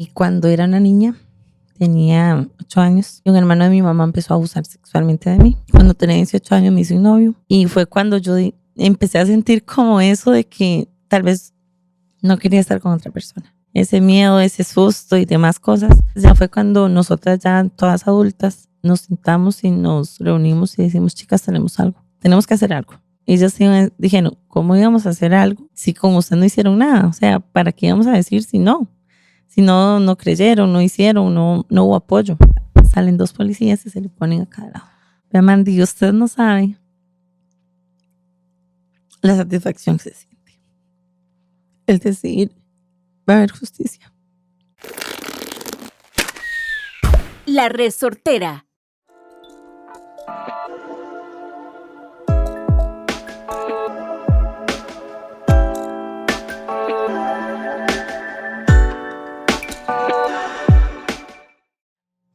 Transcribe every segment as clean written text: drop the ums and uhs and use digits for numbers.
Y cuando era una niña, tenía 8 años, y un hermano de mi mamá empezó a abusar sexualmente de mí. Cuando tenía 18 años me hice un novio, y fue cuando yo empecé a sentir como eso de que tal vez no quería estar con otra persona. Ese miedo, ese susto y demás cosas. Ya fue cuando nosotras ya todas adultas nos sentamos y nos reunimos y decimos, chicas, tenemos que hacer algo. Y ellas dijeron, ¿cómo íbamos a hacer algo si con usted no hicieron nada? O sea, ¿para qué íbamos a decir si no? Si no, no creyeron, no hicieron, no hubo apoyo. Salen 2 policías y se le ponen a cada lado. Vea, Mandy, usted no sabe la satisfacción que se siente. El decir, va a haber justicia. La Resortera.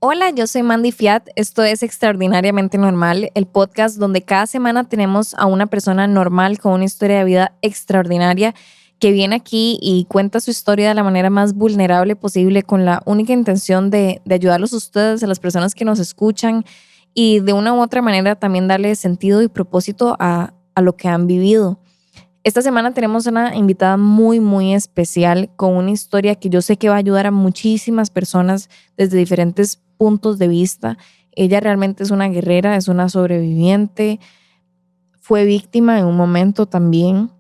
Hola, yo soy Mandy Fiat. Esto es Extraordinariamente Normal, el podcast donde cada semana tenemos a una persona normal con una historia de vida extraordinaria que viene aquí y cuenta su historia de la manera más vulnerable posible con la única intención de ayudarlos a ustedes, a las personas que nos escuchan y de una u otra manera también darle sentido y propósito a lo que han vivido. Esta semana tenemos una invitada muy, muy especial con una historia que yo sé que va a ayudar a muchísimas personas desde diferentes puntos de vista. Ella realmente es una guerrera, es una sobreviviente, fue víctima en un momento también.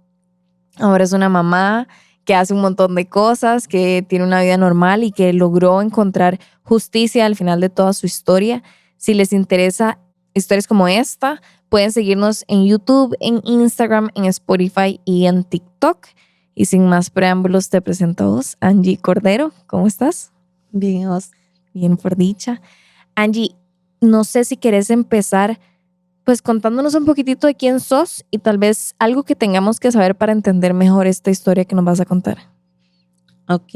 Ahora es una mamá que hace un montón de cosas, que tiene una vida normal y que logró encontrar justicia al final de toda su historia. Si les interesa historias como esta, pueden seguirnos en YouTube, en Instagram, en Spotify y en TikTok. Y sin más preámbulos, te presento a vos, Angie Cordero. ¿Cómo estás? Bien, vos. Bien, por dicha. Angie, no sé si querés empezar pues contándonos un poquitito de quién sos y tal vez algo que tengamos que saber para entender mejor esta historia que nos vas a contar. Ok.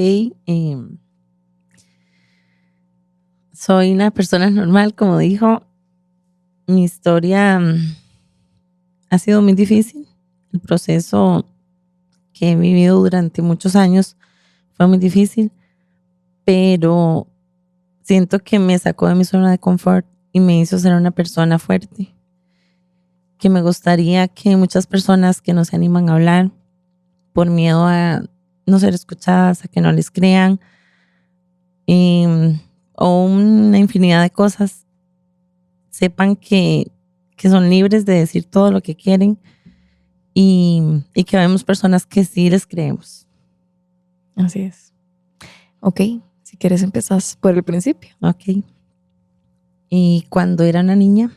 Soy una persona normal, como dijo. Mi historia ha sido muy difícil. El proceso que he vivido durante muchos años fue muy difícil, pero siento que me sacó de mi zona de confort y me hizo ser una persona fuerte. Que me gustaría que muchas personas que no se animan a hablar por miedo a no ser escuchadas, a que no les crean, o una infinidad de cosas, sepan que son libres de decir todo lo que quieren y que vemos personas que sí les creemos. Así es. Ok, si quieres empezás por el principio. Ok. Y cuando era una niña,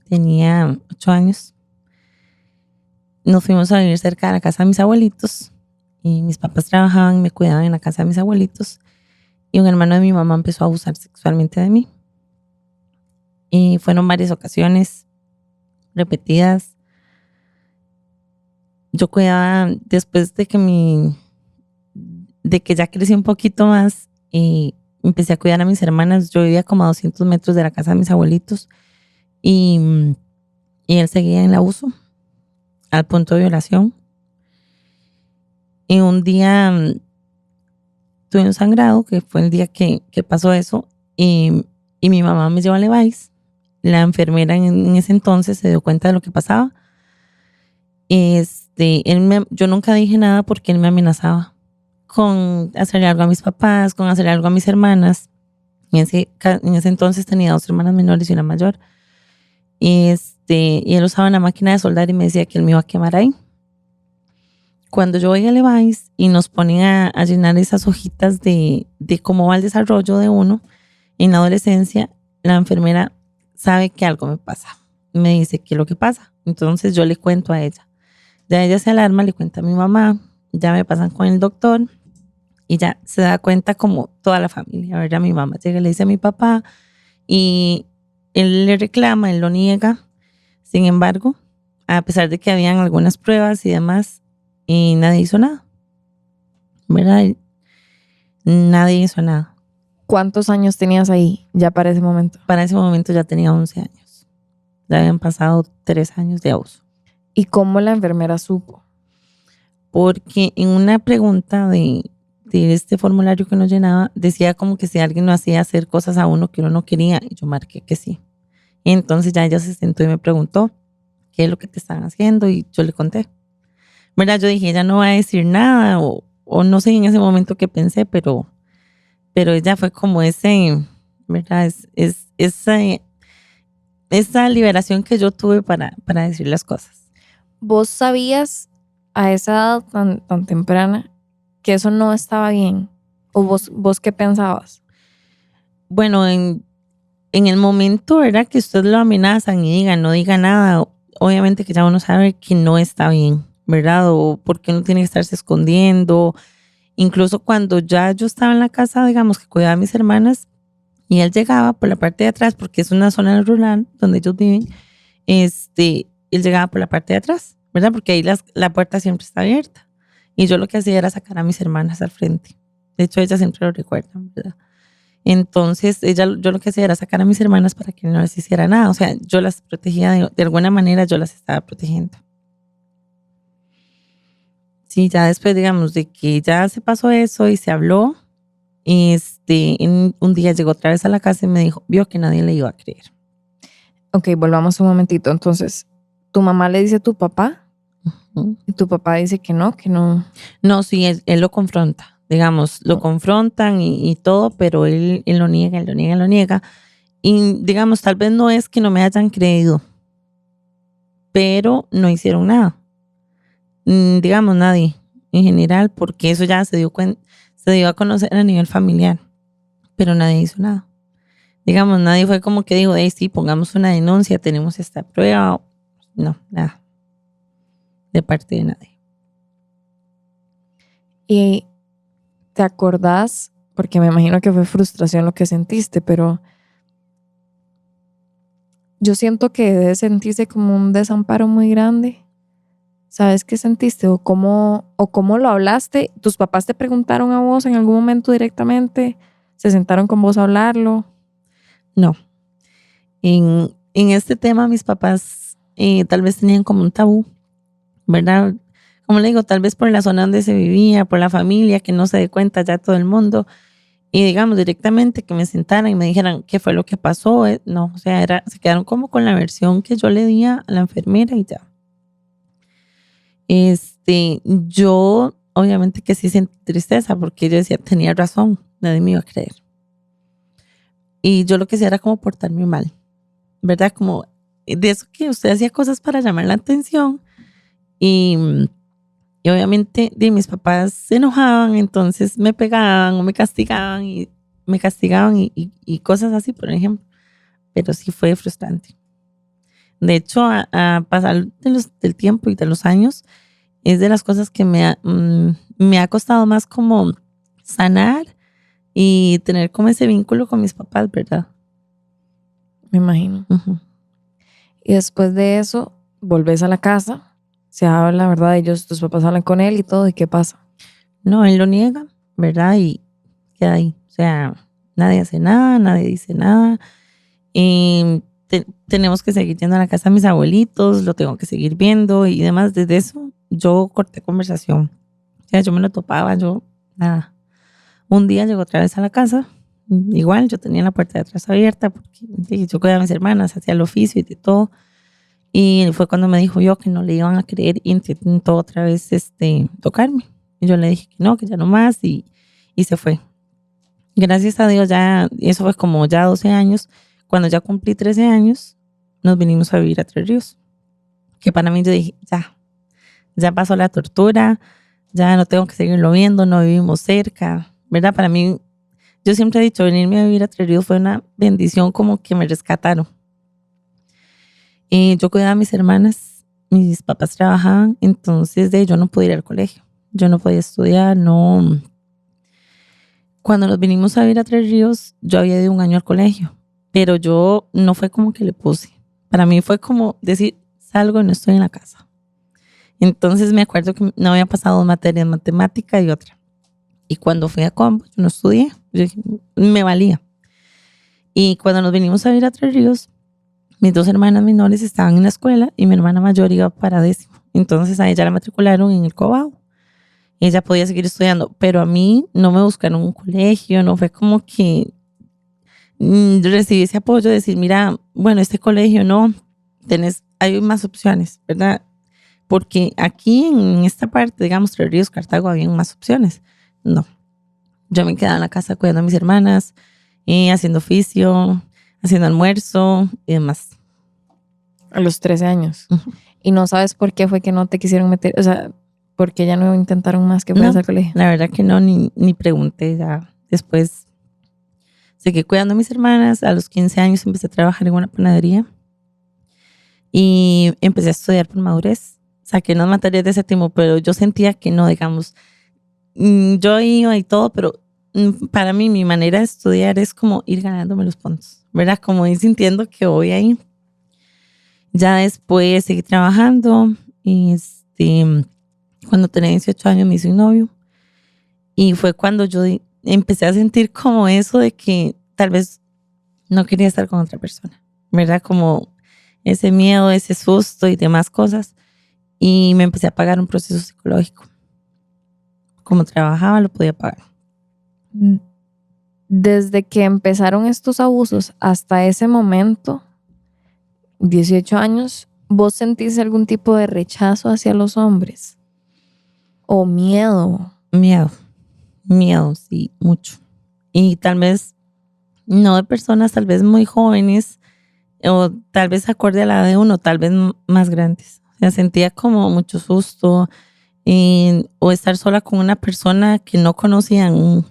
tenía 8 años, nos fuimos a vivir cerca de la casa de mis abuelitos y mis papás trabajaban y me cuidaban en la casa de mis abuelitos y un hermano de mi mamá empezó a abusar sexualmente de mí. Y fueron varias ocasiones repetidas. Yo cuidaba después de que ya crecí un poquito más y empecé a cuidar a mis hermanas. Yo vivía como a 200 metros de la casa de mis abuelitos y él seguía en el abuso al punto de violación. Y un día tuve un sangrado, que fue el día que pasó eso, y mi mamá me llevó a Levi's. La enfermera en ese entonces se dio cuenta de lo que pasaba. Yo nunca dije nada porque él me amenazaba con hacerle algo a mis papás, con hacerle algo a mis hermanas. En ese entonces tenía 2 hermanas menores y una mayor. Y él usaba una máquina de soldar y me decía que él me iba a quemar ahí. Cuando yo voy a Levi's y nos ponen a llenar esas hojitas de cómo va el desarrollo de uno en la adolescencia, la enfermera sabe que algo me pasa. Me dice qué es lo que pasa. Entonces yo le cuento a ella. Ya ella se alarma, le cuenta a mi mamá, ya me pasan con el doctor y ya se da cuenta como toda la familia. A ver, ya mi mamá llega y le dice a mi papá y él le reclama, él lo niega. Sin embargo, a pesar de que habían algunas pruebas y demás, y nadie hizo nada, ¿verdad? Nadie hizo nada. ¿Cuántos años tenías ahí ya para ese momento? Para ese momento ya tenía 11 años. Ya habían pasado 3 años de abuso. ¿Y cómo la enfermera supo? Porque en una pregunta de de este formulario que uno llenaba, decía como que si alguien no hacía hacer cosas a uno que uno no quería, y yo marqué que sí. Y entonces ya ella se sentó y me preguntó, ¿qué es lo que te están haciendo? Y yo le conté. ¿Verdad? Yo dije, ella no va a decir nada, o no sé en ese momento qué pensé, pero ella fue como ¿verdad? Esa liberación que yo tuve para decir las cosas. ¿Vos sabías a esa edad tan temprana que eso no estaba bien? ¿O vos qué pensabas? Bueno, en el momento, ¿verdad? Que usted lo amenazan y diga, no diga nada, obviamente que ya uno sabe que no está bien, ¿verdad? O porque uno tiene que estarse escondiendo. Incluso cuando ya yo estaba en la casa, digamos, que cuidaba a mis hermanas, y él llegaba por la parte de atrás, porque es una zona rural donde ellos viven, él llegaba por la parte de atrás, ¿verdad? Porque ahí la puerta siempre está abierta. Y yo lo que hacía era sacar a mis hermanas al frente. De hecho, ellas siempre lo recuerdan, ¿verdad? Entonces, yo lo que hacía era sacar a mis hermanas para que no les hiciera nada. O sea, yo las protegía, de alguna manera yo las estaba protegiendo. Sí, ya después, digamos, de que ya se pasó eso y se habló, un día llegó otra vez a la casa y me dijo, vio que nadie le iba a creer. Ok, volvamos un momentito. Entonces, tu mamá le dice a tu papá y tu papá dice que no, que no. No, sí, él lo confronta, digamos, lo confrontan y todo, pero él lo niega, él lo niega, él lo niega. Y digamos, tal vez no es que no me hayan creído, pero no hicieron nada. Digamos, nadie en general, porque eso ya se dio a conocer a nivel familiar, pero nadie hizo nada. Digamos, nadie fue como que dijo, hey, sí, pongamos una denuncia, tenemos esta prueba. No, nada. De parte de nadie. Y te acordás, porque me imagino que fue frustración lo que sentiste, pero yo siento que debe sentirse como un desamparo muy grande. ¿Sabes qué sentiste? ¿O cómo lo hablaste? ¿Tus papás te preguntaron a vos en algún momento directamente? ¿Se sentaron con vos a hablarlo? No. En este tema mis papás tal vez tenían como un tabú, ¿verdad? Como le digo, tal vez por la zona donde se vivía, por la familia, que no se dé cuenta ya todo el mundo. Y digamos directamente que me sentaran y me dijeran qué fue lo que pasó. No, o sea, se quedaron como con la versión que yo le di a la enfermera y ya. Yo obviamente que sí sentí tristeza porque yo decía, tenía razón, nadie me iba a creer. Y yo lo que hacía era como portarme mal, ¿verdad? Como de eso que usted hacía cosas para llamar la atención y obviamente mis papás se enojaban, entonces me pegaban o me castigaban y cosas así, por ejemplo. Pero sí fue frustrante. De hecho, a pasar del tiempo y de los años, es de las cosas que me ha costado más como sanar y tener como ese vínculo con mis papás, ¿verdad? Me imagino. Uh-huh. Y después de eso, volvés a la casa, se habla, ¿verdad? Tus papás hablan con él y todo, ¿y qué pasa? No, él lo niega, ¿verdad? Y queda ahí. O sea, nadie hace nada, nadie dice nada. Tenemos que seguir yendo a la casa de mis abuelitos, lo tengo que seguir viendo y demás. Desde eso, yo corté conversación. O sea, yo me lo topaba, nada. Un día llegó otra vez a la casa. Igual, yo tenía la puerta de atrás abierta porque yo cuidaba a mis hermanas, hacía el oficio y de todo. Y fue cuando me dijo yo que no le iban a creer y intentó otra vez tocarme. Y yo le dije que ya no más y se fue. Gracias a Dios ya, eso fue como ya 12 años. Cuando ya cumplí 13 años, nos vinimos a vivir a Tres Ríos. Que para mí yo dije, ya pasó la tortura, ya no tengo que seguirlo viendo, no vivimos cerca, ¿verdad? Para mí, yo siempre he dicho, venirme a vivir a Tres Ríos fue una bendición, como que me rescataron. Yo cuidaba a mis hermanas, mis papás trabajaban, entonces yo no podía ir al colegio, yo no podía estudiar, no. Cuando nos vinimos a vivir a Tres Ríos, yo había ido un año al colegio, pero yo no fue como que le puse. Para mí fue como decir, salgo y no estoy en la casa. Entonces me acuerdo que no había pasado 2 materias, matemática y otra. Y cuando fui a Combo, yo no estudié, yo dije, me valía. Y cuando nos vinimos a vivir a Tres Ríos, mis 2 hermanas menores estaban en la escuela y mi hermana mayor iba para 10º. Entonces a ella la matricularon en el Cobao. ella podía seguir estudiando, pero a mí no me buscaron un colegio, no fue como que recibí ese apoyo de decir, mira, bueno, este colegio no, hay más opciones, ¿verdad? Porque aquí en esta parte, digamos, Tres Ríos, Cartago, había más opciones. No, yo me quedaba en la casa cuidando a mis hermanas, haciendo oficio, haciendo almuerzo y demás. A los 13 años. Ujú. Y no sabes por qué fue que no te quisieron meter, o sea, ¿por qué ya no intentaron más que fueras No, al colegio? la verdad que no, ni pregunté ya. Después seguí cuidando a mis hermanas. A los 15 años empecé a trabajar en una panadería y empecé a estudiar por madurez. Saqué unas materias de séptimo, pero yo sentía que no, digamos, yo iba y todo, pero para mí mi manera de estudiar es como ir ganándome los puntos, ¿verdad? Como ir sintiendo que voy ahí. Ya después seguí trabajando y cuando tenía 18 años me hice un novio y fue cuando yo empecé a sentir como eso de que tal vez no quería estar con otra persona, ¿verdad? Como ese miedo, ese susto y demás cosas. Y me empecé a pagar un proceso psicológico. Como trabajaba, lo podía pagar. Desde que empezaron estos abusos hasta ese momento, 18 años, ¿vos sentís algún tipo de rechazo hacia los hombres? ¿O miedo? Miedo, sí, mucho. Y tal vez no de personas tal vez muy jóvenes o tal vez acorde a la edad de uno, tal vez más grandes. O sea, sentía como mucho susto o estar sola con una persona que no conocía en un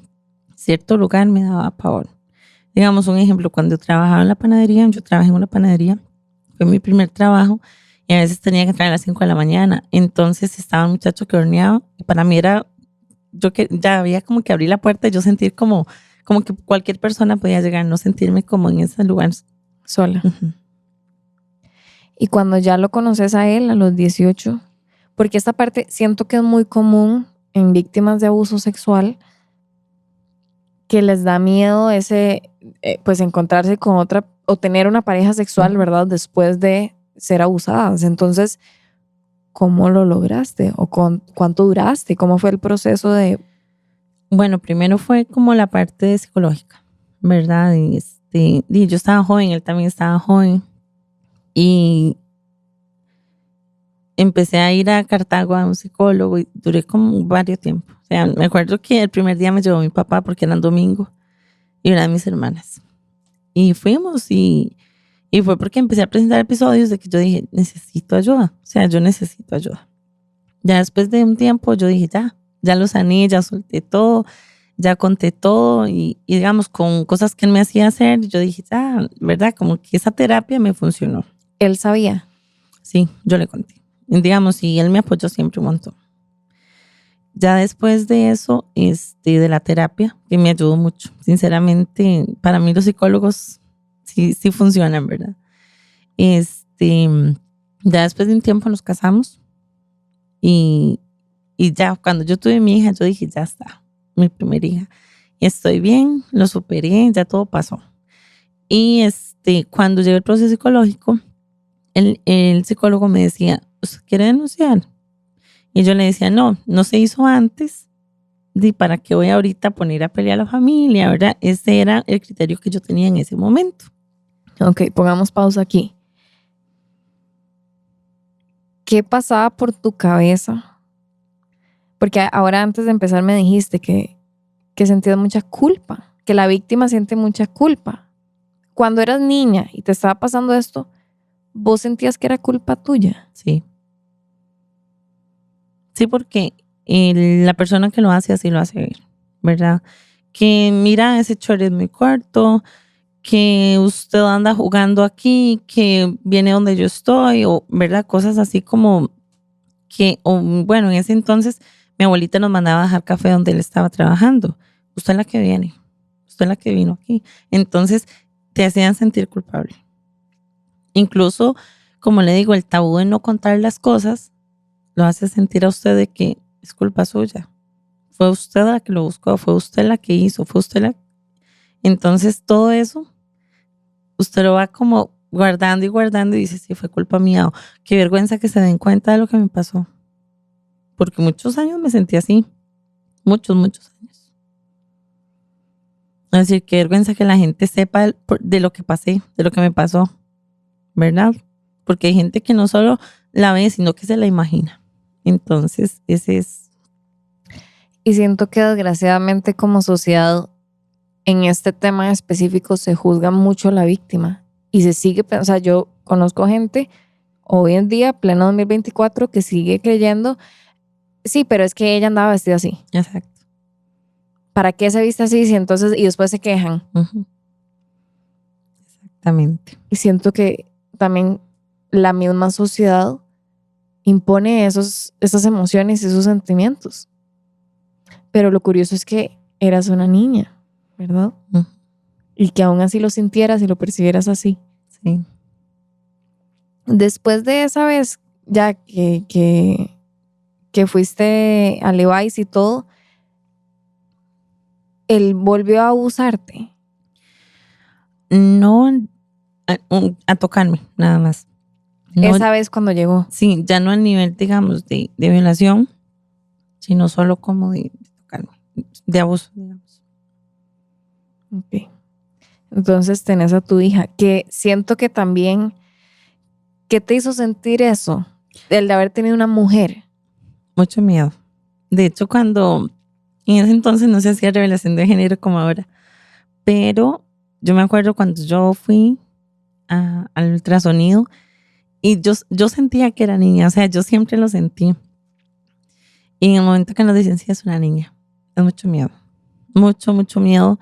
cierto lugar me daba pavor. Digamos un ejemplo, cuando trabajaba en la panadería, yo trabajé en una panadería, fue mi primer trabajo y a veces tenía que entrar a las 5 de la mañana. Entonces estaba un muchacho que horneaba y para mí era, que ya había como que abrir la puerta y yo sentir como que cualquier persona podía llegar, no sentirme como en ese lugar Sola. Uh-huh. Y cuando ya lo conoces a él a los 18, porque esta parte siento que es muy común en víctimas de abuso sexual, que les da miedo pues encontrarse con otra o tener una pareja sexual, ¿verdad? Después de ser abusadas. Entonces, ¿cómo lo lograste? ¿O cuánto duraste? ¿Cómo fue el proceso de...? Bueno, primero fue como la parte psicológica, ¿verdad? Y yo estaba joven, él también estaba joven. Y empecé a ir a Cartago a un psicólogo y duré como varios tiempos. O sea, me acuerdo que el primer día me llevó mi papá porque era un domingo y una de mis hermanas. Y fuimos y fue porque empecé a presentar episodios de que yo dije, necesito ayuda. O sea, yo necesito ayuda. Ya después de un tiempo yo dije, ya lo sané, ya solté todo, ya conté todo y digamos con cosas que él me hacía hacer, yo dije, ¿verdad? Como que esa terapia me funcionó. ¿Él sabía? Sí, yo le conté. Digamos, y él me apoyó siempre un montón. Ya después de eso, de la terapia, que me ayudó mucho. Sinceramente, para mí los psicólogos sí funcionan, ¿verdad? Ya después de un tiempo nos casamos y ya cuando yo tuve mi hija, yo dije, ya está, mi primera hija. Estoy bien, lo superé, ya todo pasó. Y cuando llegó el proceso psicológico, el psicólogo me decía, ¿usted quiere denunciar? Y yo le decía, no se hizo antes. ¿Para qué voy ahorita a poner a pelear a la familia? ¿Verdad? Ese era el criterio que yo tenía en ese momento. Ok, pongamos pausa aquí. ¿Qué pasaba por tu cabeza? Porque ahora antes de empezar me dijiste que sentías mucha culpa, que la víctima siente mucha culpa. Cuando eras niña y te estaba pasando esto, ¿vos sentías que era culpa tuya? Sí. Sí, porque la persona que lo hace así lo hace ver, ¿verdad? Que mira, ese short es muy corto, que usted anda jugando aquí, que viene donde yo estoy, o, ¿verdad? Cosas así como que, bueno, en ese entonces mi abuelita nos mandaba a dejar café donde él estaba trabajando. Usted es la que viene, usted es la que vino aquí. Entonces te hacían sentir culpable. Incluso, como le digo, el tabú de no contar las cosas lo hace sentir a usted de que es culpa suya. Fue usted la que lo buscó, fue usted la que hizo, fue usted la... Entonces todo eso, usted lo va como guardando y guardando y dice, sí, fue culpa mía. O, qué vergüenza que se den cuenta de lo que me pasó. porque muchos años me sentí así, muchos años. Es decir, qué vergüenza que la gente sepa de lo que pasé, de lo que me pasó, ¿verdad? Porque hay gente que no solo la ve, sino que se la imagina. Entonces, ese es... Y siento que desgraciadamente como sociedad en este tema específico se juzga mucho a la víctima y se sigue, o sea, yo conozco gente hoy en día, pleno 2024, que sigue creyendo, sí, pero es que ella andaba vestida así. Exacto. ¿Para qué se viste así? Si entonces, y después se quejan. Uh-huh. Exactamente. Y siento que también la misma sociedad impone esas emociones y esos sentimientos. Pero lo curioso es que eras una niña, ¿verdad? Uh-huh. Y que aún así lo sintieras y lo percibieras así. Sí. Después de esa vez, ya que fuiste a Levi's y todo, él volvió a abusarte. No a tocarme, nada más. No, esa vez cuando llegó. Sí, ya no al nivel, digamos, de violación, sino solo como de tocarme, de abuso, digamos. Ok. Entonces tenés a tu hija, que siento que también, ¿qué te hizo sentir eso? El de haber tenido una mujer. Mucho miedo. De hecho, cuando en ese entonces no se hacía revelación de género como ahora, pero yo me acuerdo cuando yo fui al ultrasonido y yo sentía que era niña, o sea, yo siempre lo sentí. Y en el momento que nos dicen, sí, es una niña, es mucho miedo, mucho miedo.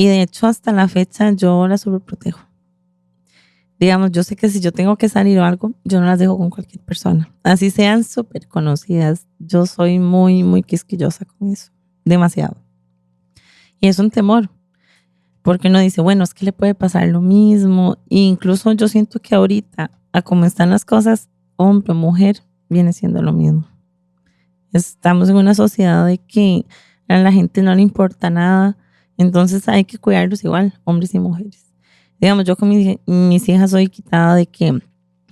Y de hecho, hasta la fecha, yo la sobreprotejo. Digamos, yo sé que si yo tengo que salir o algo, yo no las dejo con cualquier persona. Así sean súper conocidas. Yo soy muy quisquillosa con eso. Demasiado. Y es un temor. Porque uno dice, bueno, es que le puede pasar lo mismo. E incluso yo siento que ahorita, a cómo están las cosas, hombre o mujer, viene siendo lo mismo. Estamos en una sociedad de que a la gente no le importa nada. Entonces hay que cuidarlos igual, hombres y mujeres. Digamos, yo con mis hijas soy quitada de que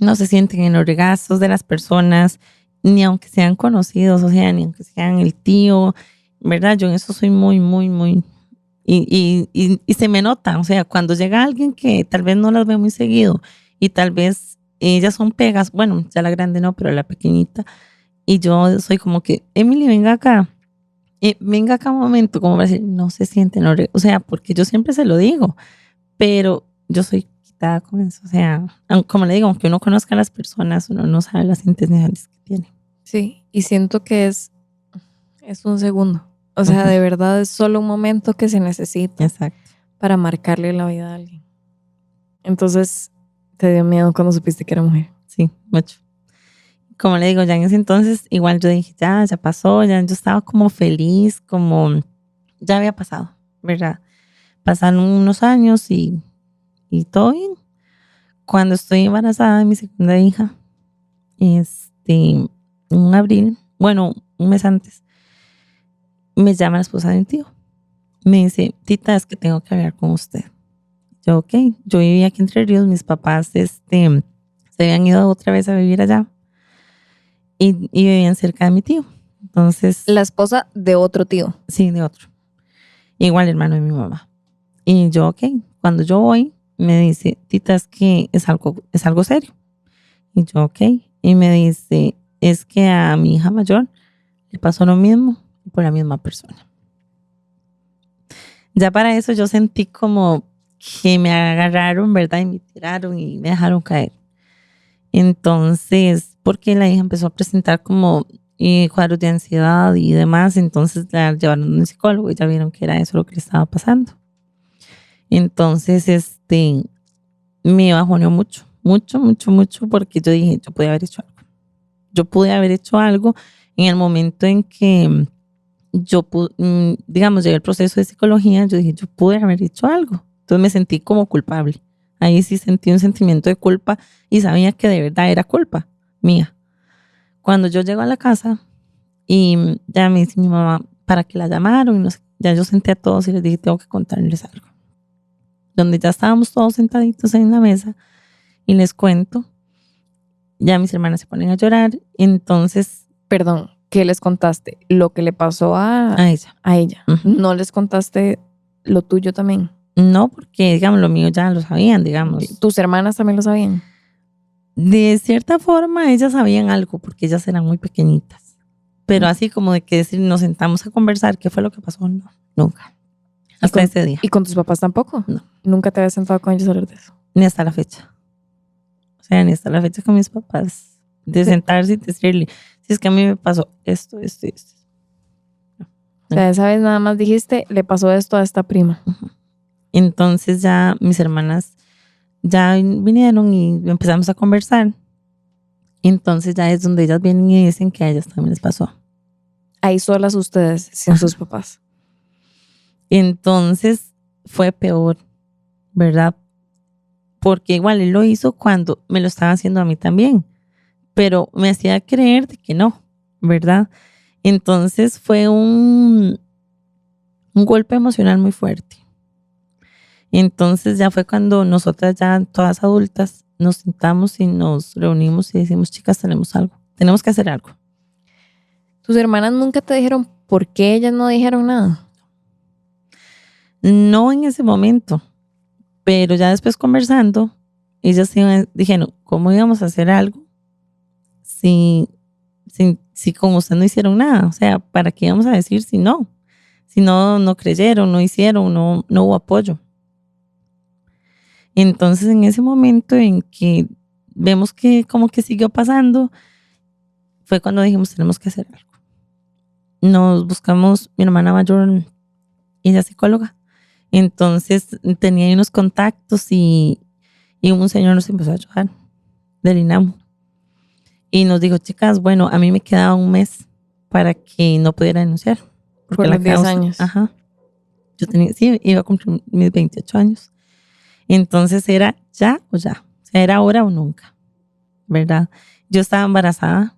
no se sienten en los regazos de las personas, ni aunque sean conocidos, o sea, ni aunque sean el tío, ¿verdad? Yo en eso soy muy. Y se me nota, o sea, cuando llega alguien que tal vez no las ve muy seguido y tal vez ellas son pegas, bueno, ya la grande no, pero la pequeñita, y yo soy como que, Emily, venga acá un momento, como para decir, no se sienten, o sea, porque yo siempre se lo digo, pero yo soy quitada con eso, o sea, como le digo, aunque uno conozca a las personas, uno no sabe las intenciones que tiene. Sí, y siento que es un segundo. O sea, Uh-huh. de verdad es solo un momento que se necesita. Exacto. Para marcarle la vida a alguien. Entonces, ¿te dio miedo cuando supiste que era mujer? Sí, mucho. Como le digo, ya en ese entonces, igual yo dije, ya pasó, ya yo estaba como feliz, como ya había pasado, ¿verdad? Pasaron unos años y todo bien. Cuando estoy embarazada de mi segunda hija, en abril, bueno, un mes antes, me llama la esposa de mi tío. Me dice, tita, es que tengo que hablar con usted. Yo, ok, yo vivía aquí entre Ríos, mis papás se habían ido otra vez a vivir allá y vivían cerca de mi tío. Entonces, la esposa de otro tío. Sí, de otro. Igual hermano de mi mamá. Y yo, ok, cuando yo voy, me dice, tita, es que es algo serio. Y yo, ok. Y me dice, es que a mi hija mayor le pasó lo mismo por la misma persona. Ya para eso yo sentí como que me agarraron, ¿verdad? Y me tiraron y me dejaron caer. Entonces, porque la hija empezó a presentar como cuadros de ansiedad y demás, entonces la llevaron a un psicólogo y ya vieron que era eso lo que le estaba pasando. Entonces, me bajoneó mucho, porque yo dije, yo pude haber hecho algo. Yo pude haber hecho algo en el momento en que yo, digamos, llegué al proceso de psicología, yo dije, yo pude haber hecho algo. Entonces me sentí como culpable. Ahí sí sentí un sentimiento de culpa y sabía que de verdad era culpa mía. Cuando yo llego a la casa y ya me dice mi mamá para que la llamaron, y no sé, ya yo senté a todos y les dije, tengo que contarles algo. Donde ya estábamos todos sentaditos en la mesa y les cuento, ya mis hermanas se ponen a llorar, entonces... Perdón, ¿Qué les contaste? Lo que le pasó a ella. a ella. Ujú. ¿No les contaste lo tuyo también? No, porque, digamos, lo mío ya lo sabían, digamos. ¿Tus hermanas también lo sabían? De cierta forma, ellas sabían algo, porque ellas eran muy pequeñitas. Pero así como de que decir, nos sentamos a conversar, ¿qué fue lo que pasó? No, nunca. Hasta ese día. ¿Y con tus papás tampoco? No. ¿Nunca te habías sentado con ellos a hablar de eso? Ni hasta la fecha. O sea, ni hasta la fecha con mis papás. De sentarse y decirle, si es que a mí me pasó esto, esto y esto. O sea, esa vez nada más dijiste, le pasó esto a esta prima. Ujú. Entonces ya mis hermanas ya vinieron y empezamos a conversar. Entonces ya es donde ellas vienen y dicen que a ellas también les pasó. Ahí solas ustedes, sin Ajá. sus papás. Entonces fue peor, ¿verdad? Porque igual él lo hizo cuando me lo estaba haciendo a mí también, pero me hacía creer de que no, ¿verdad? Entonces fue un golpe emocional muy fuerte. Entonces ya fue cuando nosotras ya todas adultas nos sentamos y nos reunimos y decimos, chicas, tenemos que hacer algo. ¿Tus hermanas nunca te dijeron por qué ellas no dijeron nada? No en ese momento, pero ya después conversando, ellas dijeron, ¿cómo íbamos a hacer algo si con usted no hicieron nada? O sea, ¿para qué íbamos a decir si no? Si no creyeron, no hicieron, no hubo apoyo. Entonces, en ese momento en que vemos que como que siguió pasando, fue cuando dijimos, tenemos que hacer algo. Nos buscamos, mi hermana mayor, ella es psicóloga. Entonces tenía ahí unos contactos y un señor nos empezó a ayudar del INAMU. Y nos dijo, chicas, bueno, a mí me quedaba un mes para que no pudiera denunciar. Porque Por los 10 años. Ajá. Yo iba a cumplir mis 28 años. Entonces era ya o ya. O sea, era ahora o nunca, ¿verdad? Yo estaba embarazada.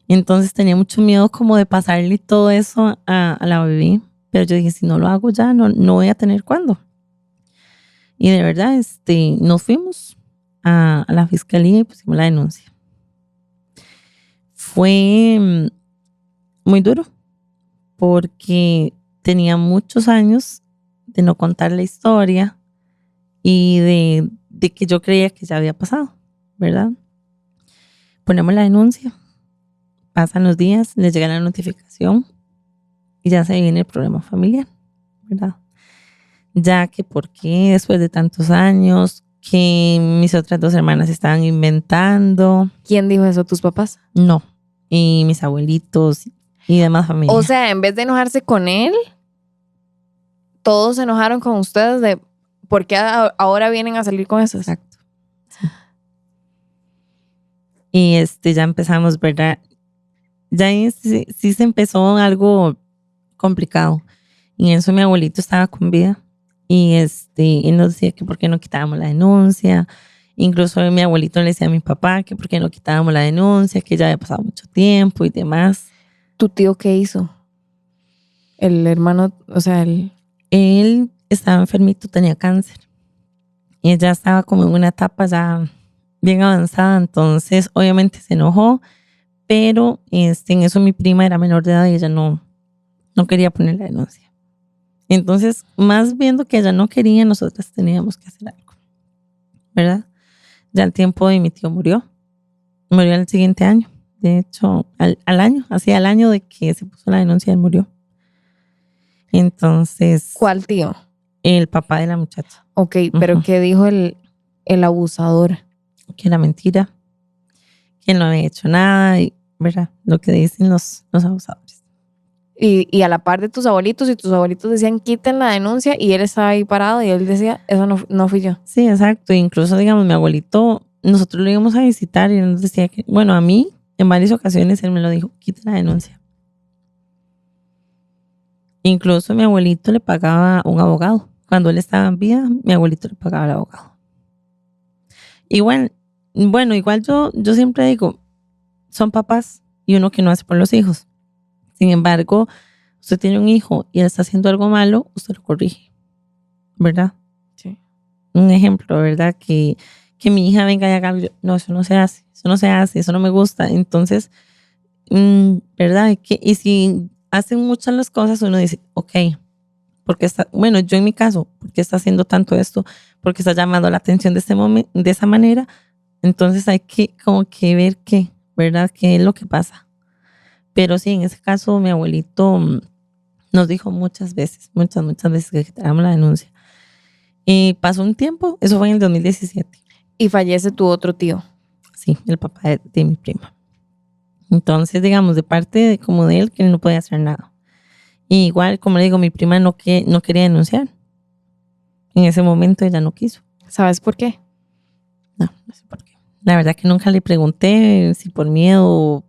Entonces tenía mucho miedo como de pasarle todo eso a la bebé. Pero yo dije, si no lo hago ya, no voy a tener cuándo. Y de verdad, nos fuimos a la fiscalía y pusimos la denuncia. Fue muy duro porque tenía muchos años de no contar la historia y de que yo creía que ya había pasado, ¿verdad? Ponemos la denuncia, pasan los días, les llega la notificación y ya se viene el problema familiar, ¿verdad? Ya que por qué después de tantos años, que mis otras dos hermanas estaban inventando. ¿Quién dijo eso? ¿Tus papás? No, y mis abuelitos y demás familia. O sea, en vez de enojarse con él, todos se enojaron con ustedes de por qué ahora vienen a salir con eso. Exacto. Sí. Y ya empezamos, ¿verdad? Ya ahí sí se empezó algo complicado. Y en eso mi abuelito estaba con vida. Y él nos decía que por qué no quitábamos la denuncia. Incluso mi abuelito le decía a mi papá que por qué no quitábamos la denuncia, que ya había pasado mucho tiempo y demás. ¿Tu tío qué hizo? El hermano, o sea, Él estaba enfermito, tenía cáncer. Y ella estaba como en una etapa ya bien avanzada. Entonces, obviamente se enojó. Pero en eso mi prima era menor de edad y ella no quería poner la denuncia. Entonces, más viendo que ella no quería, nosotras teníamos que hacer algo, ¿verdad? Ya el tiempo de mi tío murió al siguiente año. De hecho, al año, hacía el año de que se puso la denuncia, él murió. Entonces. ¿Cuál tío? El papá de la muchacha. Ok, pero ¿qué dijo el abusador? Que era mentira, que él no había hecho nada, y, ¿verdad? Lo que dicen los abusadores. Y a la par de tus abuelitos, y tus abuelitos decían quiten la denuncia, y él estaba ahí parado y él decía, eso no fui yo. Sí, exacto. Incluso, digamos, mi abuelito, nosotros lo íbamos a visitar y él nos decía que, bueno, a mí en varias ocasiones él me lo dijo, quita la denuncia. Incluso mi abuelito le pagaba un abogado. Cuando él estaba en vida, mi abuelito le pagaba al abogado. Igual yo siempre digo, son papás y uno que no hace por los hijos. Sin embargo, usted tiene un hijo y él está haciendo algo malo, usted lo corrige, ¿verdad? Sí. Un ejemplo, ¿verdad? Que mi hija venga y haga algo. No, eso no se hace, eso no me gusta. Entonces, ¿verdad? Y si hacen muchas las cosas, uno dice, ok, porque está, bueno, yo en mi caso, ¿por qué está haciendo tanto esto? Porque está llamando la atención de este momento, de esa manera. Entonces hay que como que ver qué, ¿verdad? ¿Qué es lo que pasa? Pero sí, en ese caso mi abuelito nos dijo muchas veces que quitáramos la denuncia. Y pasó un tiempo, eso fue en el 2017. Y fallece tu otro tío. Sí, el papá de mi prima. Entonces, digamos, de parte de, como de él, que él no podía hacer nada. Y igual, como le digo, mi prima no quería denunciar. En ese momento ella no quiso. ¿Sabes por qué? No sé por qué. La verdad que nunca le pregunté si por miedo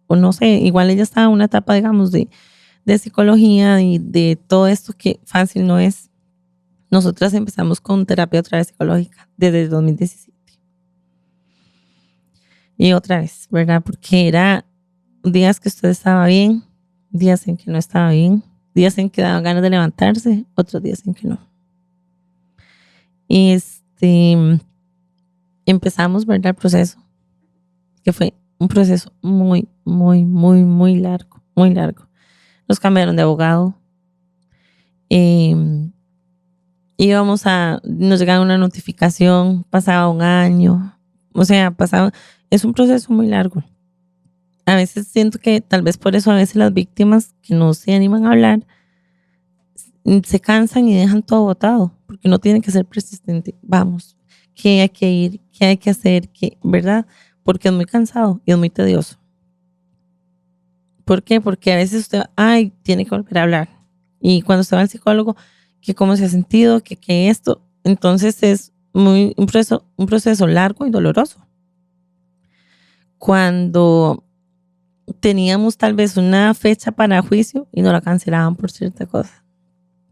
o no sé. Igual ella estaba en una etapa, digamos, de psicología y de todo esto que fácil no es. Nosotras empezamos con terapia otra vez psicológica desde el 2017. Y otra vez, ¿verdad? Porque era días que usted estaba bien, días en que no estaba bien, días en que daban ganas de levantarse, otros días en que no. Empezamos, ¿verdad? El proceso, que fue un proceso muy, muy, muy, muy largo, muy largo. Nos cambiaron de abogado. Nos llegaba una notificación, pasaba un año, o sea, es un proceso muy largo. A veces siento que tal vez por eso a veces las víctimas que no se animan a hablar se cansan y dejan todo botado, porque no tienen que ser persistente. Vamos, que hay que ir, que hay que hacer, ¿verdad? Porque es muy cansado y es muy tedioso. ¿Por qué? Porque a veces usted, tiene que volver a hablar. Y cuando usted va al psicólogo, que cómo se ha sentido, que esto, entonces es un proceso largo y doloroso. Cuando teníamos tal vez una fecha para juicio y nos la cancelaban por cierta cosa.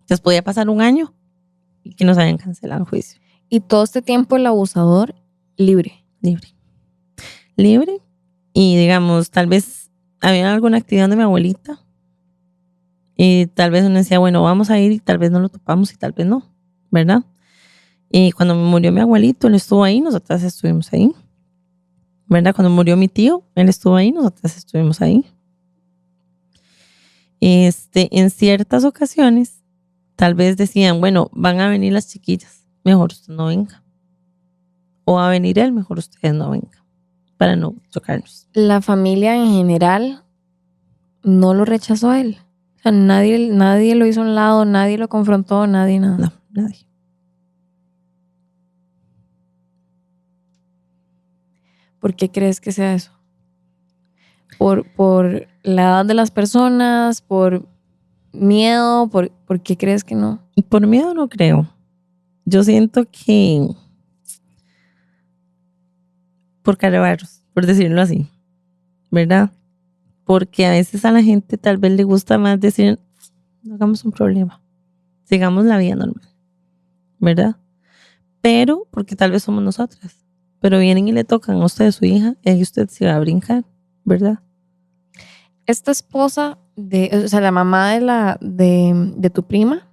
Entonces podía pasar un año y que nos hayan cancelado el juicio. Y todo este tiempo el abusador libre. Libre. Y digamos, tal vez había alguna actividad de mi abuelita y tal vez uno decía, bueno, vamos a ir y tal vez no lo topamos y tal vez no, ¿verdad? Y cuando murió mi abuelito, él estuvo ahí, nosotras estuvimos ahí. ¿Verdad? Cuando murió mi tío, él estuvo ahí, nosotras estuvimos ahí. En ciertas ocasiones, tal vez decían, bueno, van a venir las chiquillas, mejor usted no venga. O va a venir él, mejor ustedes no vengan, para no chocarnos. La familia en general no lo rechazó a él. O sea, nadie lo hizo a un lado, nadie lo confrontó, nadie nada. No, nadie. ¿Por qué crees que sea eso? ¿Por la edad de las personas? ¿Por miedo? ¿Por qué crees que no? Por miedo no creo. Yo siento que por carebarros, por decirlo así, ¿verdad? Porque a veces a la gente tal vez le gusta más decir, no hagamos un problema, sigamos la vida normal, ¿verdad? Pero porque tal vez somos nosotras, pero vienen y le tocan a usted, su hija, y ahí usted se va a brincar, ¿verdad? Esta esposa o sea, la mamá de tu prima,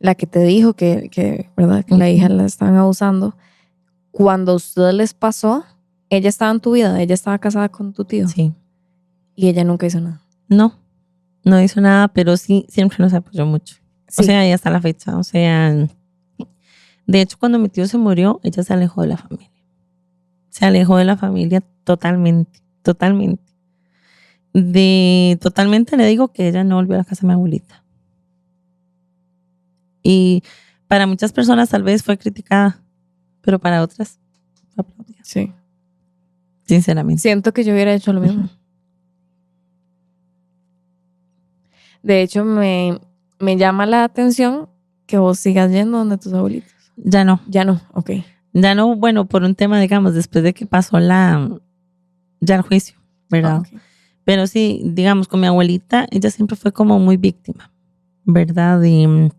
la que te dijo que ¿verdad? Que la hija la estaban abusando, cuando a ustedes les pasó, ella estaba en tu vida, ella estaba casada con tu tío. Sí. Y ella nunca hizo nada. No hizo nada, pero sí, siempre nos apoyó mucho. Sí. O sea, ya hasta la fecha, o sea, de hecho, cuando mi tío se murió, ella se alejó de la familia. Se alejó de la familia totalmente. Totalmente le digo que ella no volvió a la casa de mi abuelita. Y para muchas personas tal vez fue criticada, pero para otras fue aplaudida. Sí. Sinceramente. Siento que yo hubiera hecho lo mismo. De hecho, me llama la atención que vos sigas yendo donde tus abuelitos. Ya no. Ok. Ya no, bueno, por un tema, digamos, después de que pasó ya el juicio, ¿verdad? Okay. Pero sí, digamos, con mi abuelita, ella siempre fue como muy víctima, ¿verdad? De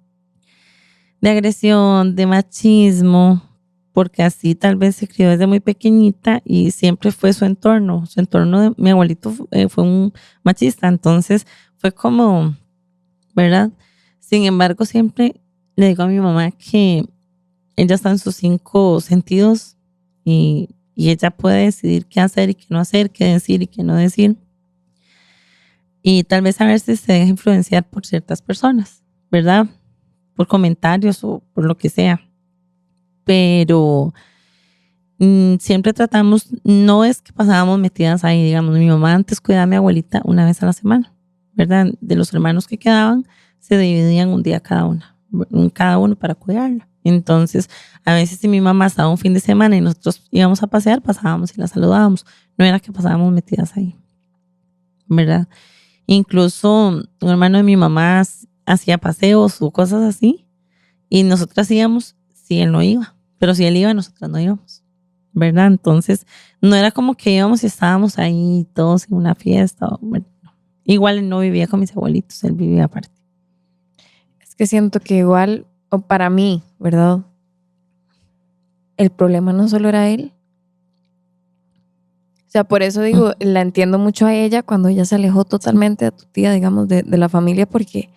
agresión, de machismo, porque así tal vez se crió desde muy pequeñita y siempre fue su entorno. Su entorno de mi abuelito fue un machista, entonces fue como, ¿verdad? Sin embargo, siempre le digo a mi mamá que ella está en sus 5 sentidos y y ella puede decidir qué hacer y qué no hacer, qué decir y qué no decir. Y tal vez a veces se deja influenciar por ciertas personas, ¿verdad? Por comentarios o por lo que sea. Pero siempre tratamos, no es que pasábamos metidas ahí, digamos, mi mamá antes cuidaba a mi abuelita una vez a la semana, ¿verdad? De los hermanos que quedaban, se dividían un día cada uno para cuidarla. Entonces, a veces si mi mamá estaba un fin de semana y nosotros íbamos a pasear, pasábamos y la saludábamos. No era que pasábamos metidas ahí, ¿verdad? Incluso un hermano de mi mamá hacía paseos o cosas así y nosotras íbamos si él no iba, pero si él iba, nosotras no íbamos, ¿verdad? Entonces, no era como que íbamos y estábamos ahí todos en una fiesta. Bueno, igual él no vivía con mis abuelitos, él vivía aparte. Es que siento que igual, o para mí, ¿verdad? El problema no solo era él. O sea, por eso digo, la entiendo mucho a ella cuando ella se alejó totalmente de tu tía, digamos, de la familia, porque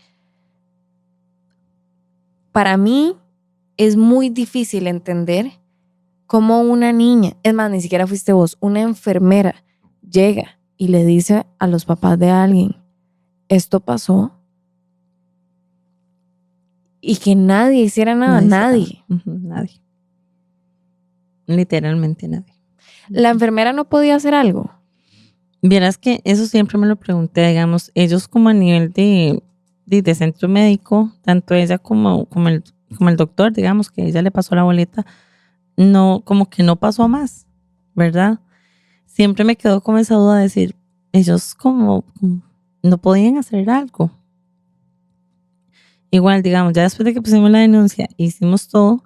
para mí es muy difícil entender cómo una niña, es más, ni siquiera fuiste vos, una enfermera llega y le dice a los papás de alguien, esto pasó, y que nadie hiciera nada, nadie. Nadie. Literalmente nadie. La enfermera no podía hacer algo. Vieras que eso siempre me lo pregunté, digamos, ellos como a nivel de centro médico, tanto ella como el doctor, digamos, que ella le pasó a la abuelita, no, como que no pasó a más, ¿verdad? Siempre me quedó como esa duda de decir, ellos como no podían hacer algo. Igual, digamos, ya después de que pusimos la denuncia, hicimos todo,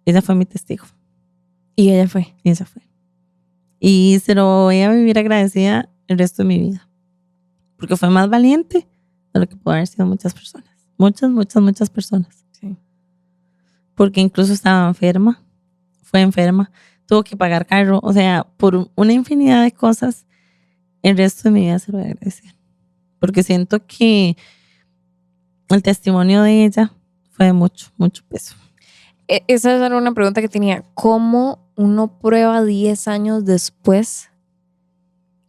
ella fue mi testigo. Y ella fue. Y ella fue. Y se lo voy a vivir agradecida el resto de mi vida. Porque fue más valiente de lo que pudo haber sido muchas personas. Muchas personas. Sí. Porque incluso estaba enferma. Fue enferma. Tuvo que pagar carro. O sea, por una infinidad de cosas, el resto de mi vida se lo voy a agradecer. Porque siento que el testimonio de ella fue de mucho peso. Esa era una pregunta que tenía. ¿Cómo uno prueba 10 años después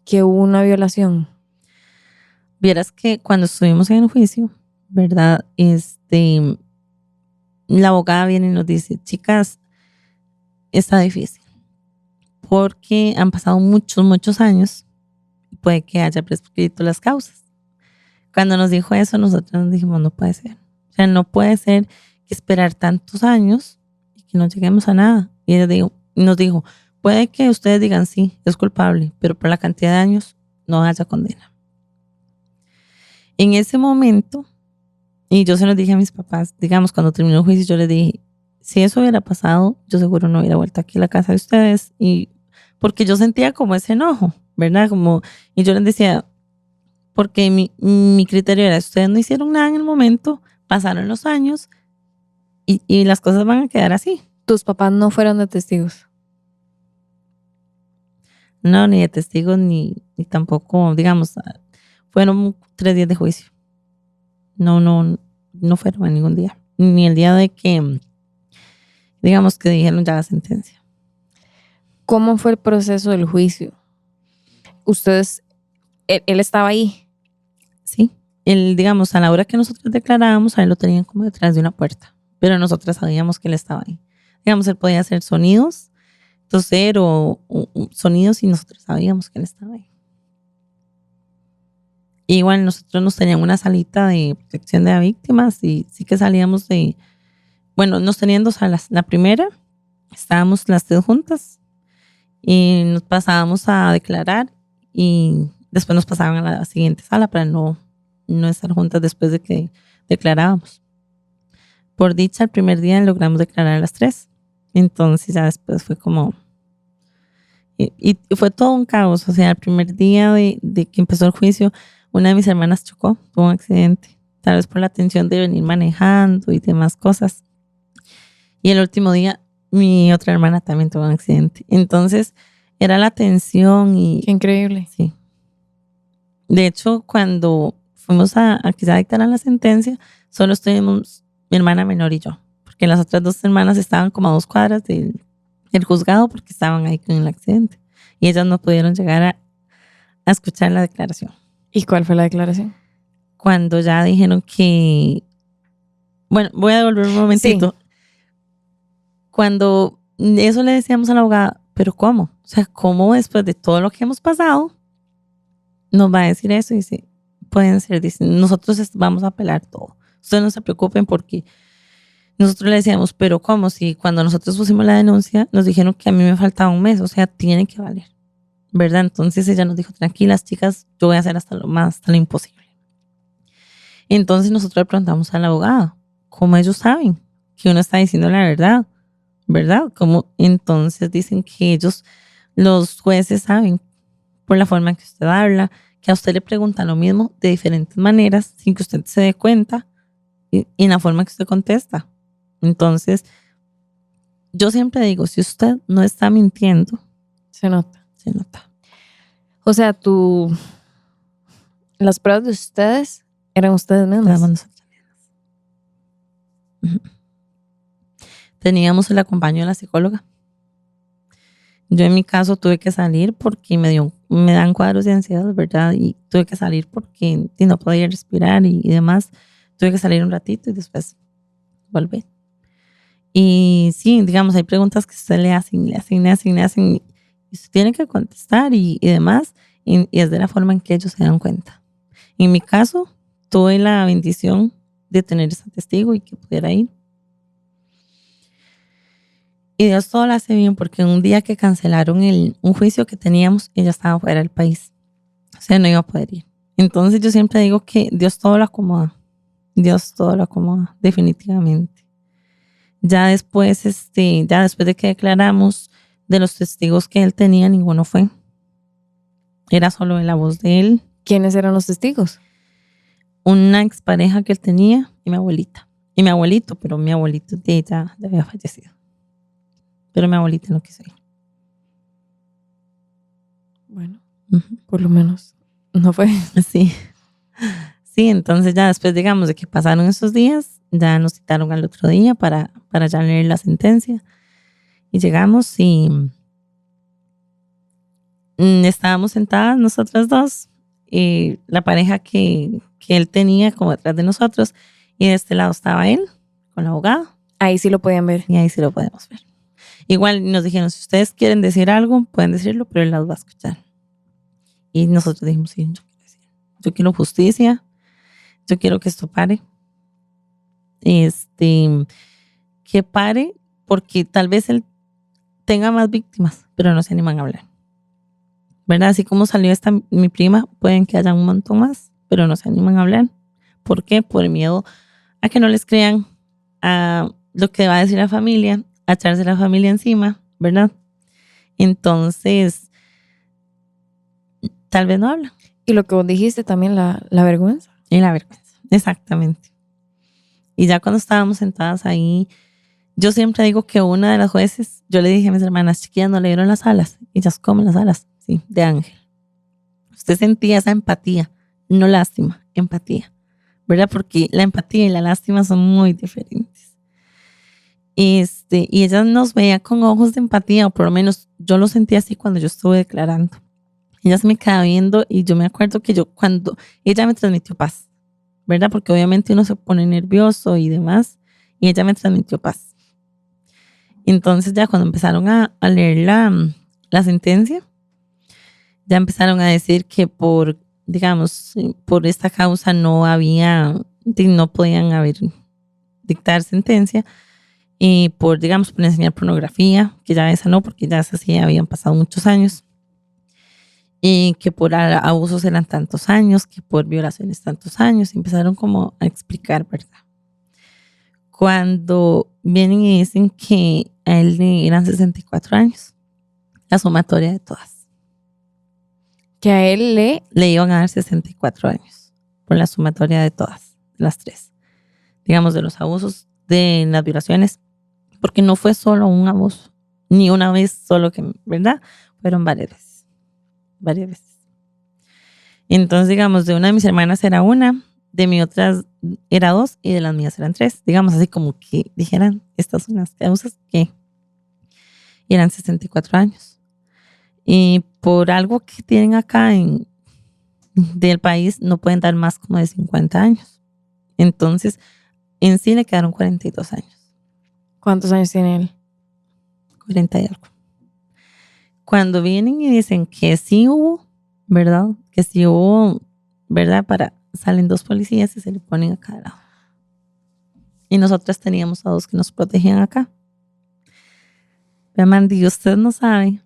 que hubo una violación? Vieras que cuando estuvimos en el juicio, ¿verdad? La abogada viene y nos dice, chicas, está difícil. Porque han pasado muchos años y puede que haya prescrito las causas. Cuando nos dijo eso, nosotros nos dijimos, no puede ser. O sea, no puede ser que esperar tantos años y que no lleguemos a nada. Y ella nos dijo, puede que ustedes digan sí, es culpable, pero por la cantidad de años no haya condena. En ese momento, y yo se los dije a mis papás, digamos, cuando terminó el juicio, yo les dije, si eso hubiera pasado, yo seguro no hubiera vuelto aquí a la casa de ustedes. Y porque yo sentía como ese enojo, ¿verdad? Y yo les decía, porque mi criterio era, ustedes no hicieron nada en el momento, pasaron los años y las cosas van a quedar así. ¿Tus papás no fueron de testigos? No, ni de testigos, ni tampoco, digamos, fueron 3 días de juicio. No fueron a ningún día. Ni el día de que, digamos, que dijeron ya la sentencia. ¿Cómo fue el proceso del juicio? Ustedes, él estaba ahí. Sí. Digamos, a la hora que nosotros declarábamos, a él lo tenían como detrás de una puerta. Pero nosotras sabíamos que él estaba ahí. Digamos, él podía hacer sonidos, toser o sonidos y nosotros sabíamos que él estaba ahí. Y igual nosotros nos tenían una salita de protección de víctimas y sí que salíamos nos tenían 2 salas. La primera, estábamos las 3 juntas y nos pasábamos a declarar y después nos pasaban a la siguiente sala para no estar juntas después de que declarábamos. Por dicha, el primer día logramos declarar a las 3. Entonces ya después fue como... Y fue todo un caos. O sea, el primer día de que empezó el juicio, una de mis hermanas chocó, tuvo un accidente. Tal vez por la tensión de venir manejando y demás cosas. Y el último día, mi otra hermana también tuvo un accidente. Entonces, era la tensión y... Qué increíble. Sí. De hecho, cuando fuimos a que se dictara la sentencia, solo estuvimos mi hermana menor y yo. Porque las otras 2 hermanas estaban como a 2 cuadras del el juzgado porque estaban ahí con el accidente. Y ellas no pudieron llegar a escuchar la declaración. ¿Y cuál fue la declaración? Cuando ya dijeron que... Bueno, voy a devolver un momentito. Sí. Cuando eso le decíamos a la abogada, ¿pero cómo? O sea, ¿cómo después de todo lo que hemos pasado nos va a decir eso? Y dice, pueden ser, dicen, nosotros vamos a apelar todo. Ustedes no se preocupen porque nosotros le decíamos, ¿pero cómo? Si cuando nosotros pusimos la denuncia nos dijeron que a mí me faltaba un mes, o sea, tiene que valer, ¿verdad? Entonces ella nos dijo, tranquilas chicas, yo voy a hacer hasta lo imposible. Entonces nosotros le preguntamos a la abogada, ¿cómo ellos saben que uno está diciendo la verdad? ¿Verdad? ¿Cómo? Entonces dicen que ellos, los jueces, saben por la forma en que usted habla, que a usted le preguntan lo mismo de diferentes maneras sin que usted se dé cuenta y en la forma que usted contesta. Entonces, yo siempre digo, si usted no está mintiendo, se nota. Se nota. O sea, las pruebas de ustedes eran ustedes mismas. Nosotros mismas. Teníamos el acompaño de la psicóloga. Yo en mi caso tuve que salir porque me dan cuadros de ansiedad, ¿verdad? Y tuve que salir porque no podía respirar y demás. Tuve que salir un ratito y después volver. Y sí, digamos, hay preguntas que usted le hacen y usted tiene que contestar y demás. Y es de la forma en que ellos se dan cuenta. En mi caso, tuve la bendición de tener ese testigo y que pudiera ir. Y Dios todo lo hace bien porque un día que cancelaron un juicio que teníamos, ella estaba fuera del país. O sea, no iba a poder ir. Entonces yo siempre digo que Dios todo lo acomoda. Dios todo lo acomoda, definitivamente. Ya después de que declaramos, de los testigos que él tenía, ninguno fue. Era solo la voz de él. ¿Quiénes eran los testigos? Una expareja que él tenía y mi abuelita. Y mi abuelito, pero mi abuelito ya había fallecido. Pero mi abuelita no quiso ir. Bueno, por lo menos no fue. Sí. Sí, entonces ya después, digamos, de que pasaron esos días, ya nos citaron al otro día para ya leer la sentencia. Y llegamos y estábamos sentadas nosotras dos, y la pareja que él tenía como detrás de nosotros, y de este lado estaba él con la abogada. Ahí sí lo podían ver. Y ahí sí lo podemos ver. Igual nos dijeron, si ustedes quieren decir algo, pueden decirlo, pero él las va a escuchar. Y nosotros dijimos, sí, yo quiero justicia, yo quiero que esto pare. Que pare, porque tal vez él tenga más víctimas, pero no se animan a hablar. ¿Verdad? Así como salió mi prima, pueden que haya un montón más, pero no se animan a hablar. ¿Por qué? Por miedo a que no les crean, a lo que va a decir la familia, a echarse la familia encima, ¿verdad? Entonces, tal vez no hablan. Y lo que vos dijiste también, la vergüenza. Y la vergüenza, exactamente. Y ya cuando estábamos sentadas ahí, yo siempre digo que una de las jueces, yo le dije a mis hermanas, chiquillas, ¿no le dieron las alas? Y ellas, ¿cómo las alas? Sí, de ángel. Usted sentía esa empatía, no lástima, empatía, ¿verdad? Porque la empatía y la lástima son muy diferentes. Y ella nos veía con ojos de empatía, o por lo menos yo lo sentí así cuando yo estuve declarando. Ella se me quedaba viendo y yo me acuerdo que cuando ella me transmitió paz, ¿verdad? Porque obviamente uno se pone nervioso y demás, y ella me transmitió paz. Entonces ya cuando empezaron a leer la sentencia, ya empezaron a decir que por esta causa no podían dictar sentencia, y por enseñar pornografía, que ya esa no, porque ya esa sí habían pasado muchos años, y que por abusos eran tantos años, que por violaciones tantos años, y empezaron como a explicar, ¿verdad? Cuando vienen y dicen que a él le eran 64 años, la sumatoria de todas. Que a él le iban a dar 64 años, por la sumatoria de todas, las tres. Digamos, de los abusos, de las violaciones, porque no fue solo un abuso, ni una vez solo, ¿verdad? Fueron varias veces. Entonces, digamos, de una de mis hermanas era una, de mi otra era 2 y de las mías eran 3. Digamos, así como que dijeran, estas son las causas que... y eran 64 años. Y por algo que tienen acá del país, no pueden dar más como de 50 años. Entonces, en sí le quedaron 42 años. ¿Cuántos años tiene él? 40 y algo. Cuando vienen y dicen que sí hubo, ¿verdad? Que sí hubo, ¿verdad? Salen 2 policías y se le ponen a cada lado. Y nosotras teníamos a 2 que nos protegían acá. Vea, Mandy, usted no sabe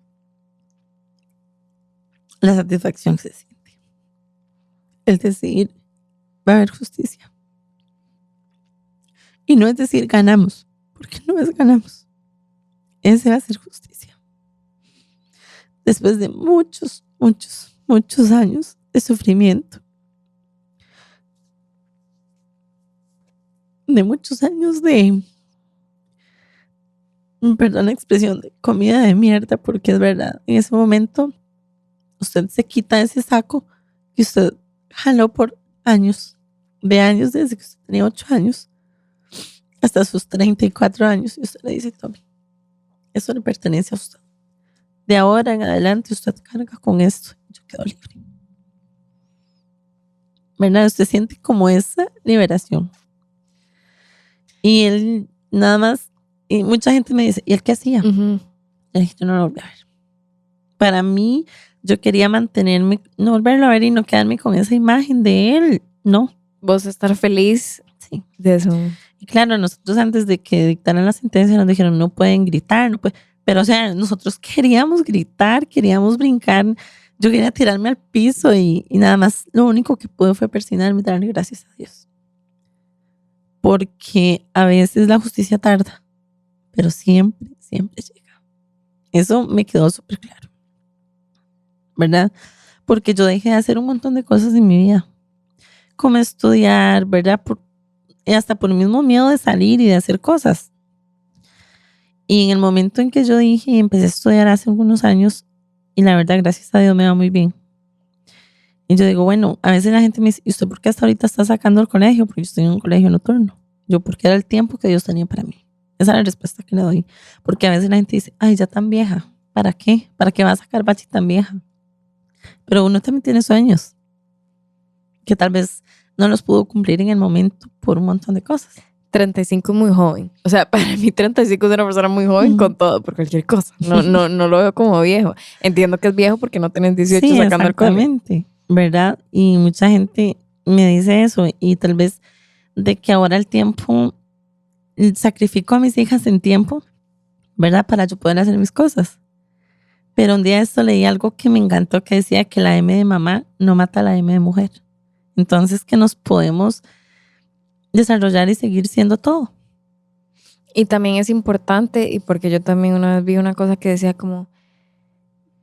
la satisfacción que se siente. El decir, va a haber justicia. Y no es decir ganamos, porque no es ganamos. Ese va a ser justicia. Después de muchos, muchos, muchos años de sufrimiento. De muchos años de, perdón la expresión, de comida de mierda, porque es verdad, en ese momento usted se quita ese saco que usted jaló por años, desde que usted tenía 8 años hasta sus 34 años, y usted le dice, Tommy, eso le pertenece a usted. De ahora en adelante usted carga con esto, yo quedo libre. ¿Verdad? Usted siente como esa liberación. Y él nada más, y mucha gente me dice, ¿y él qué hacía? Uh-huh. Le dije, yo no lo volví a ver. Para mí, yo quería mantenerme, no volverlo a ver y no quedarme con esa imagen de él. No. Vos estar feliz Sí. de eso. Y claro, nosotros antes de que dictaran la sentencia nos dijeron, no pueden gritar, no pueden. Pero o sea, nosotros queríamos gritar, queríamos brincar. Yo quería tirarme al piso y nada más lo único que pude fue persignarme y darle gracias a Dios. Porque a veces la justicia tarda, pero siempre, siempre llega. Eso me quedó súper claro, ¿verdad? Porque yo dejé de hacer un montón de cosas en mi vida, como estudiar, ¿verdad? Hasta por el mismo miedo de salir y de hacer cosas. Y en el momento en que yo dije y empecé a estudiar hace algunos años, y la verdad, gracias a Dios, me va muy bien. Y yo digo, bueno, a veces la gente me dice, ¿y usted por qué hasta ahorita está sacando el colegio? Porque yo estoy en un colegio nocturno. Yo, porque era el tiempo que Dios tenía para mí. Esa es la respuesta que le doy. Porque a veces la gente dice, ay, ya tan vieja. ¿Para qué? ¿Para qué va a sacar bachi tan vieja? Pero uno también tiene sueños que tal vez no los pudo cumplir en el momento por un montón de cosas. 35 es muy joven. O sea, para mí 35 es una persona muy joven con todo, por cualquier cosa. No lo veo como viejo. Entiendo que es viejo porque no tienes 18 sí, sacando el colegio. Exactamente, ¿verdad? Y mucha gente me dice eso y tal vez de que ahora el tiempo, sacrifico a mis hijas en tiempo, ¿verdad? Para yo poder hacer mis cosas. Pero un día esto leí algo que me encantó que decía que la M de mamá no mata a la M de mujer. Entonces que nos podemos desarrollar y seguir siendo todo. Y también es importante, y porque yo también una vez vi una cosa que decía como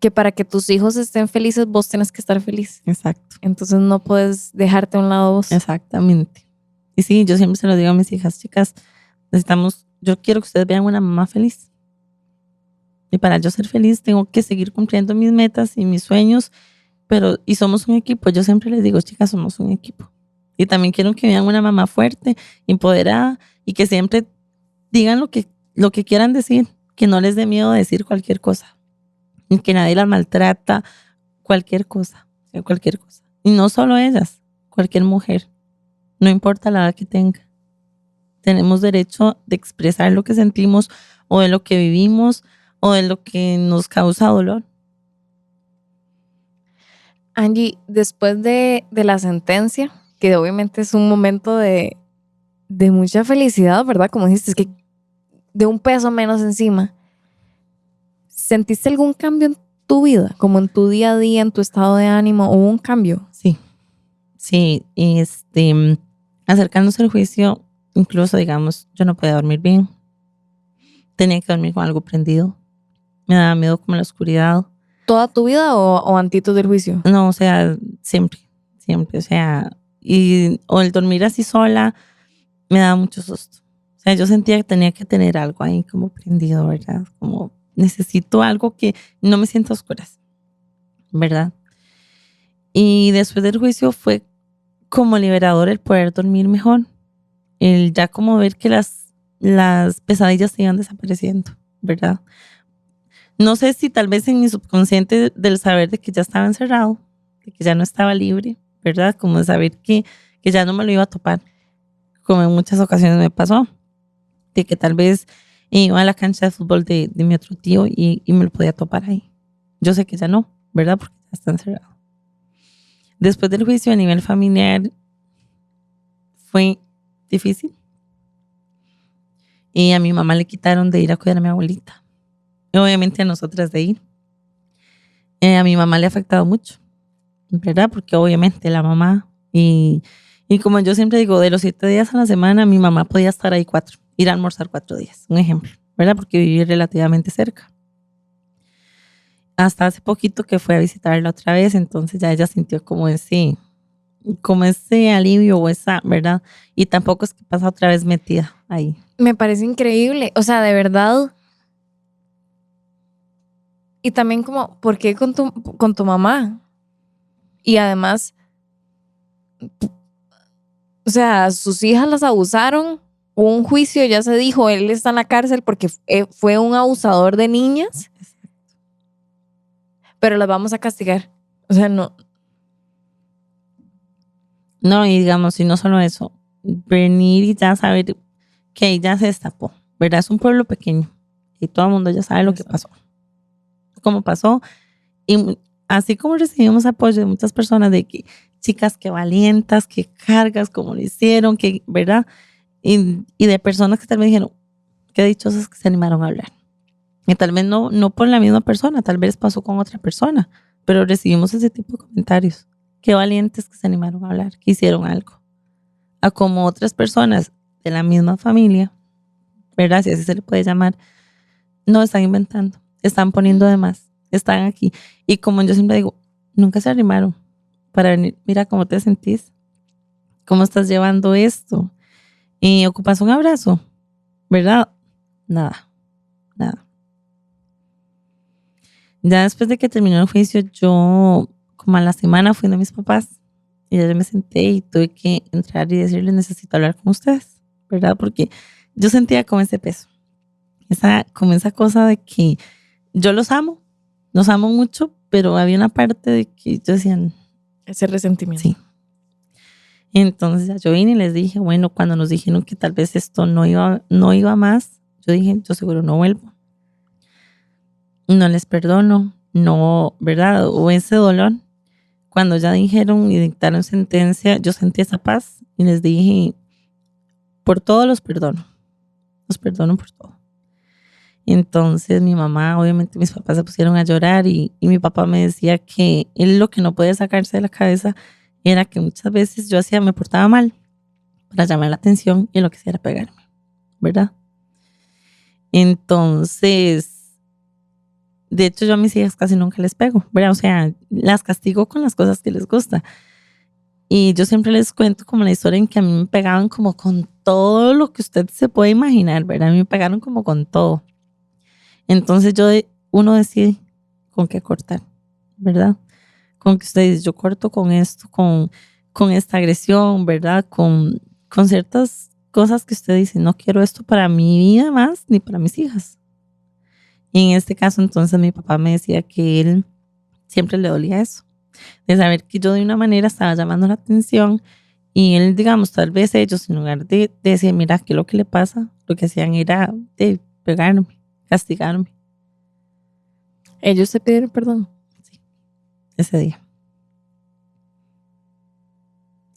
que para que tus hijos estén felices, vos tenés que estar feliz. Exacto. Entonces no puedes dejarte a un lado vos. Exactamente. Y sí, yo siempre se lo digo a mis hijas, chicas, yo quiero que ustedes vean una mamá feliz. Y para yo ser feliz tengo que seguir cumpliendo mis metas y mis sueños, y somos un equipo. Yo siempre les digo, chicas, somos un equipo. Y también quiero que vean una mamá fuerte, empoderada y que siempre digan lo que quieran decir, que no les dé miedo decir cualquier cosa, y que nadie las maltrata, cualquier cosa. Y no solo ellas, cualquier mujer, no importa la edad que tenga. Tenemos derecho de expresar lo que sentimos o de lo que vivimos o de lo que nos causa dolor. Angie, después de la sentencia, que obviamente es un momento de mucha felicidad, ¿verdad? Como dijiste, es que de un peso menos encima. ¿Sentiste algún cambio en tu vida? Como en tu día a día, en tu estado de ánimo, ¿hubo un cambio? Sí. Acercándose al juicio, incluso, digamos, yo no podía dormir bien. Tenía que dormir con algo prendido. Me daba miedo como la oscuridad. ¿Toda tu vida o antitos del juicio? No, o sea, siempre, o sea, o el dormir así sola me daba mucho susto. O sea, yo sentía que tenía que tener algo ahí como prendido, ¿verdad? Como necesito algo que no me sienta a oscuras, ¿verdad? Y después del juicio fue como liberador el poder dormir mejor. El ya como ver que las pesadillas se iban desapareciendo, ¿verdad? No sé si tal vez en mi subconsciente del saber de que ya estaba encerrado, de que ya no estaba libre, ¿verdad? Como de saber que ya no me lo iba a topar, como en muchas ocasiones me pasó, de que tal vez iba a la cancha de fútbol de mi otro tío y me lo podía topar ahí. Yo sé que ya no, ¿verdad? Porque ya está encerrado. Después del juicio a nivel familiar fue difícil. Y a mi mamá le quitaron de ir a cuidar a mi abuelita. Y obviamente a nosotras de ir. A mi mamá le ha afectado mucho, ¿verdad? Porque obviamente la mamá y como yo siempre digo, de los 7 días a la semana, mi mamá podía estar ahí 4, ir a almorzar 4 días, un ejemplo, ¿verdad? Porque viví relativamente cerca. Hasta hace poquito que fue a visitarla otra vez, entonces ya ella sintió como ese alivio o esa, ¿verdad? Y tampoco es que pasa otra vez metida ahí. Me parece increíble. O sea, de verdad. Y también como, ¿por qué con tu mamá? Y además, o sea, sus hijas las abusaron. Hubo un juicio, ya se dijo, él está en la cárcel porque fue un abusador de niñas. Pero las vamos a castigar. O sea, no. No, y digamos, y no solo eso, venir y ya saber que ella se destapó, ¿verdad? Es un pueblo pequeño y todo el mundo ya sabe lo que pasó, cómo pasó. Y así como recibimos apoyo de muchas personas de que chicas que valientas, que cargas, como lo hicieron, que, ¿verdad? Y de personas que tal vez dijeron, qué dichosas que se animaron a hablar. Y tal vez no por la misma persona, tal vez pasó con otra persona, pero recibimos ese tipo de comentarios. Qué valientes que se animaron a hablar, que hicieron algo. A como otras personas de la misma familia, ¿verdad? Si así se le puede llamar, no están inventando, están poniendo de más, están aquí. Y como yo siempre digo, nunca se arrimaron para venir, mira cómo te sentís, cómo estás llevando esto. Y ocupas un abrazo, ¿verdad? Nada, nada. Ya después de que terminó el juicio, yo como a la semana fui a mis papás y ya me senté y tuve que entrar y decirles necesito hablar con ustedes, ¿verdad? Porque yo sentía como ese peso, como esa cosa de que yo los amo mucho, pero había una parte de que yo decía, Ese resentimiento. sí. Entonces ya yo vine y les dije, bueno, cuando nos dijeron que tal vez esto no iba más, yo dije, yo seguro no vuelvo. No les perdono, no, ¿verdad? O ese dolor. Cuando ya dijeron y dictaron sentencia, yo sentí esa paz y les dije, por todo los perdono por todo. Entonces mi mamá, obviamente mis papás se pusieron a llorar y mi papá me decía que él lo que no podía sacarse de la cabeza era que muchas veces yo me portaba mal para llamar la atención y lo que hacía era pegarme, ¿verdad? Entonces, de hecho yo a mis hijas casi nunca les pego, ¿verdad? O sea, las castigo con las cosas que les gusta. Y yo siempre les cuento como la historia en que a mí me pegaban como con todo lo que usted se puede imaginar, ¿verdad? A mí me pegaron como con todo. Entonces uno decide con qué cortar, ¿verdad? Con que usted dice, yo corto con esto, con esta agresión, ¿verdad? Con ciertas cosas que usted dice, no quiero esto para mi vida más, ni para mis hijas. Y en este caso, entonces, mi papá me decía que él siempre le dolía eso, de saber que yo de una manera estaba llamando la atención y él, digamos, tal vez ellos, en lugar de decir, mira, ¿qué es lo que le pasa? Lo que hacían era de pegarme, castigarme. Ellos te pidieron perdón. Sí, ese día.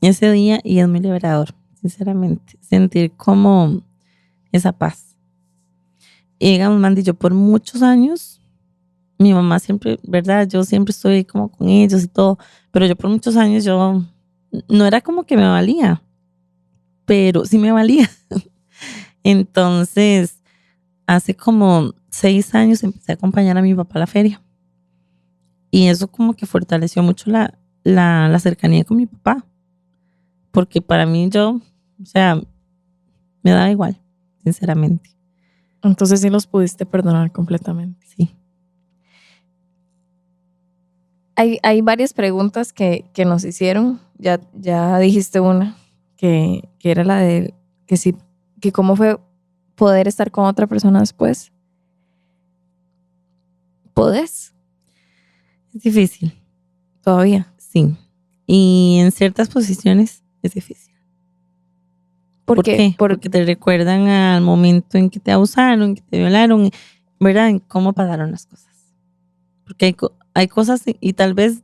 Ese día, y es muy liberador, sinceramente, sentir como esa paz. Y digamos, Mandy, yo por muchos años, mi mamá siempre, ¿verdad? Yo siempre estoy como con ellos y todo, pero yo por muchos años yo no era como que me valía, pero sí me valía. Entonces, hace como 6 años empecé a acompañar a mi papá a la feria. Y eso como que fortaleció mucho la cercanía con mi papá. Porque para mí o sea, me da igual, sinceramente. Entonces sí los pudiste perdonar completamente. Sí. Hay varias preguntas que nos hicieron. Ya dijiste una, que era la de que sí, que cómo fue poder estar con otra persona después. ¿Podés? Es difícil, Todavía. sí. Y en ciertas posiciones es difícil. ¿Por qué? Porque te recuerdan al momento en que te abusaron, en que te violaron, ¿verdad? En cómo pasaron las cosas. Porque hay cosas y tal vez,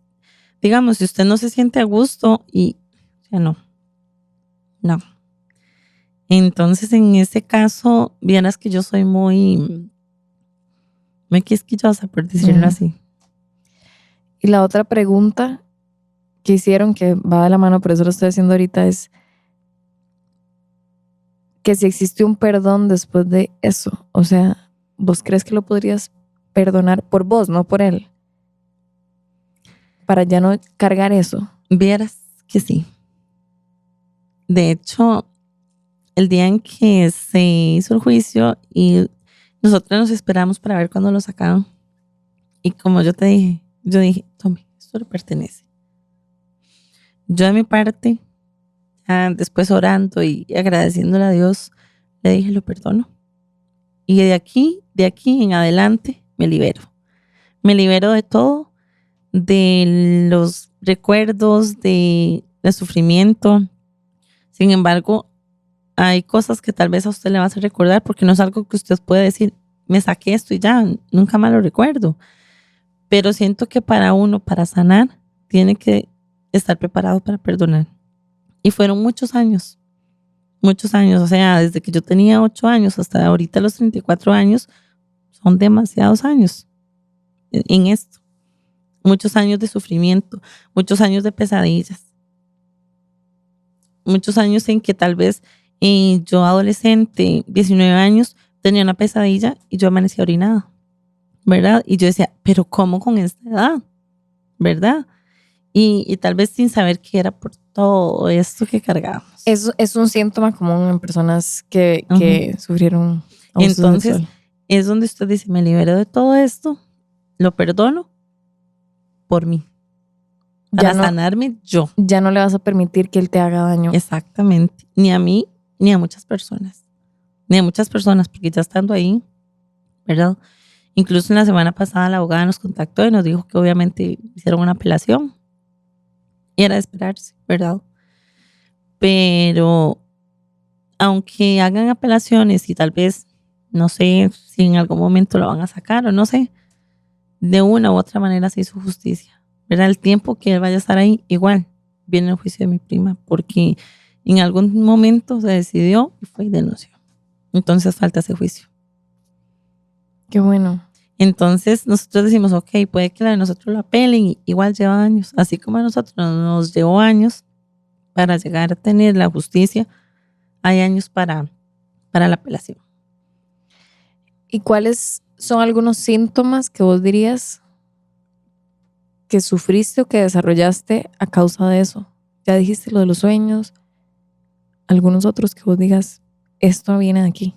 digamos, si usted no se siente a gusto y ya no. Entonces, en ese caso, vieras que yo soy muy quisquillosa, por decirlo así. Y la otra pregunta que hicieron, que va de la mano, por eso lo estoy haciendo ahorita, es que si existe un perdón después de eso. O sea, ¿vos crees que lo podrías perdonar por vos, no por él? Para ya no cargar eso. Vieras que sí. De hecho, el día en que se hizo el juicio y nosotros nos esperamos para ver cuándo lo sacaban. Y como yo dije, Tommy, esto le pertenece. Yo de mi parte, después orando y agradeciéndole a Dios, le dije, lo perdono. Y de aquí en adelante, me libero. Me libero de todo, de los recuerdos, del sufrimiento. Sin embargo, hay cosas que tal vez a usted le va a hacer recordar porque no es algo que usted puede decir, me saqué esto y ya, nunca más lo recuerdo. Pero siento que para uno, para sanar, tiene que estar preparado para perdonar. Y fueron muchos años, o sea, desde que yo tenía 8 años hasta ahorita los 34 años, son demasiados años en esto. Muchos años de sufrimiento, muchos años de pesadillas. Muchos años en que tal vez yo adolescente, 19 años, tenía una pesadilla y yo amanecía orinada, ¿verdad? Y yo decía, pero ¿cómo con esta edad? ¿Verdad? Y tal vez sin saber que era por todo esto que cargábamos. Es un síntoma común en personas que sufrieron abuso Entonces, sexual. Es donde usted dice, me libero de todo esto, lo perdono por mí. Para sanarme yo. Ya no le vas a permitir que él te haga daño. Exactamente. Ni a mí, ni a muchas personas. Porque ya estando ahí, ¿verdad? Incluso en la semana pasada la abogada nos contactó y nos dijo que obviamente hicieron una apelación. Y era de esperarse, ¿verdad? Pero aunque hagan apelaciones y tal vez, no sé si en algún momento lo van a sacar o no sé, de una u otra manera se hizo justicia. ¿Verdad? El tiempo que él vaya a estar ahí, igual viene el juicio de mi prima, porque en algún momento se decidió y fue y denunció. Entonces falta ese juicio. Qué bueno. Entonces nosotros decimos, ok, puede que la de nosotros lo apelen, y igual lleva años, así como a nosotros nos llevó años para llegar a tener la justicia, hay años para la apelación. ¿Y cuáles son algunos síntomas que vos dirías que sufriste o que desarrollaste a causa de eso? Ya dijiste lo de los sueños, algunos otros que vos digas, esto viene de aquí.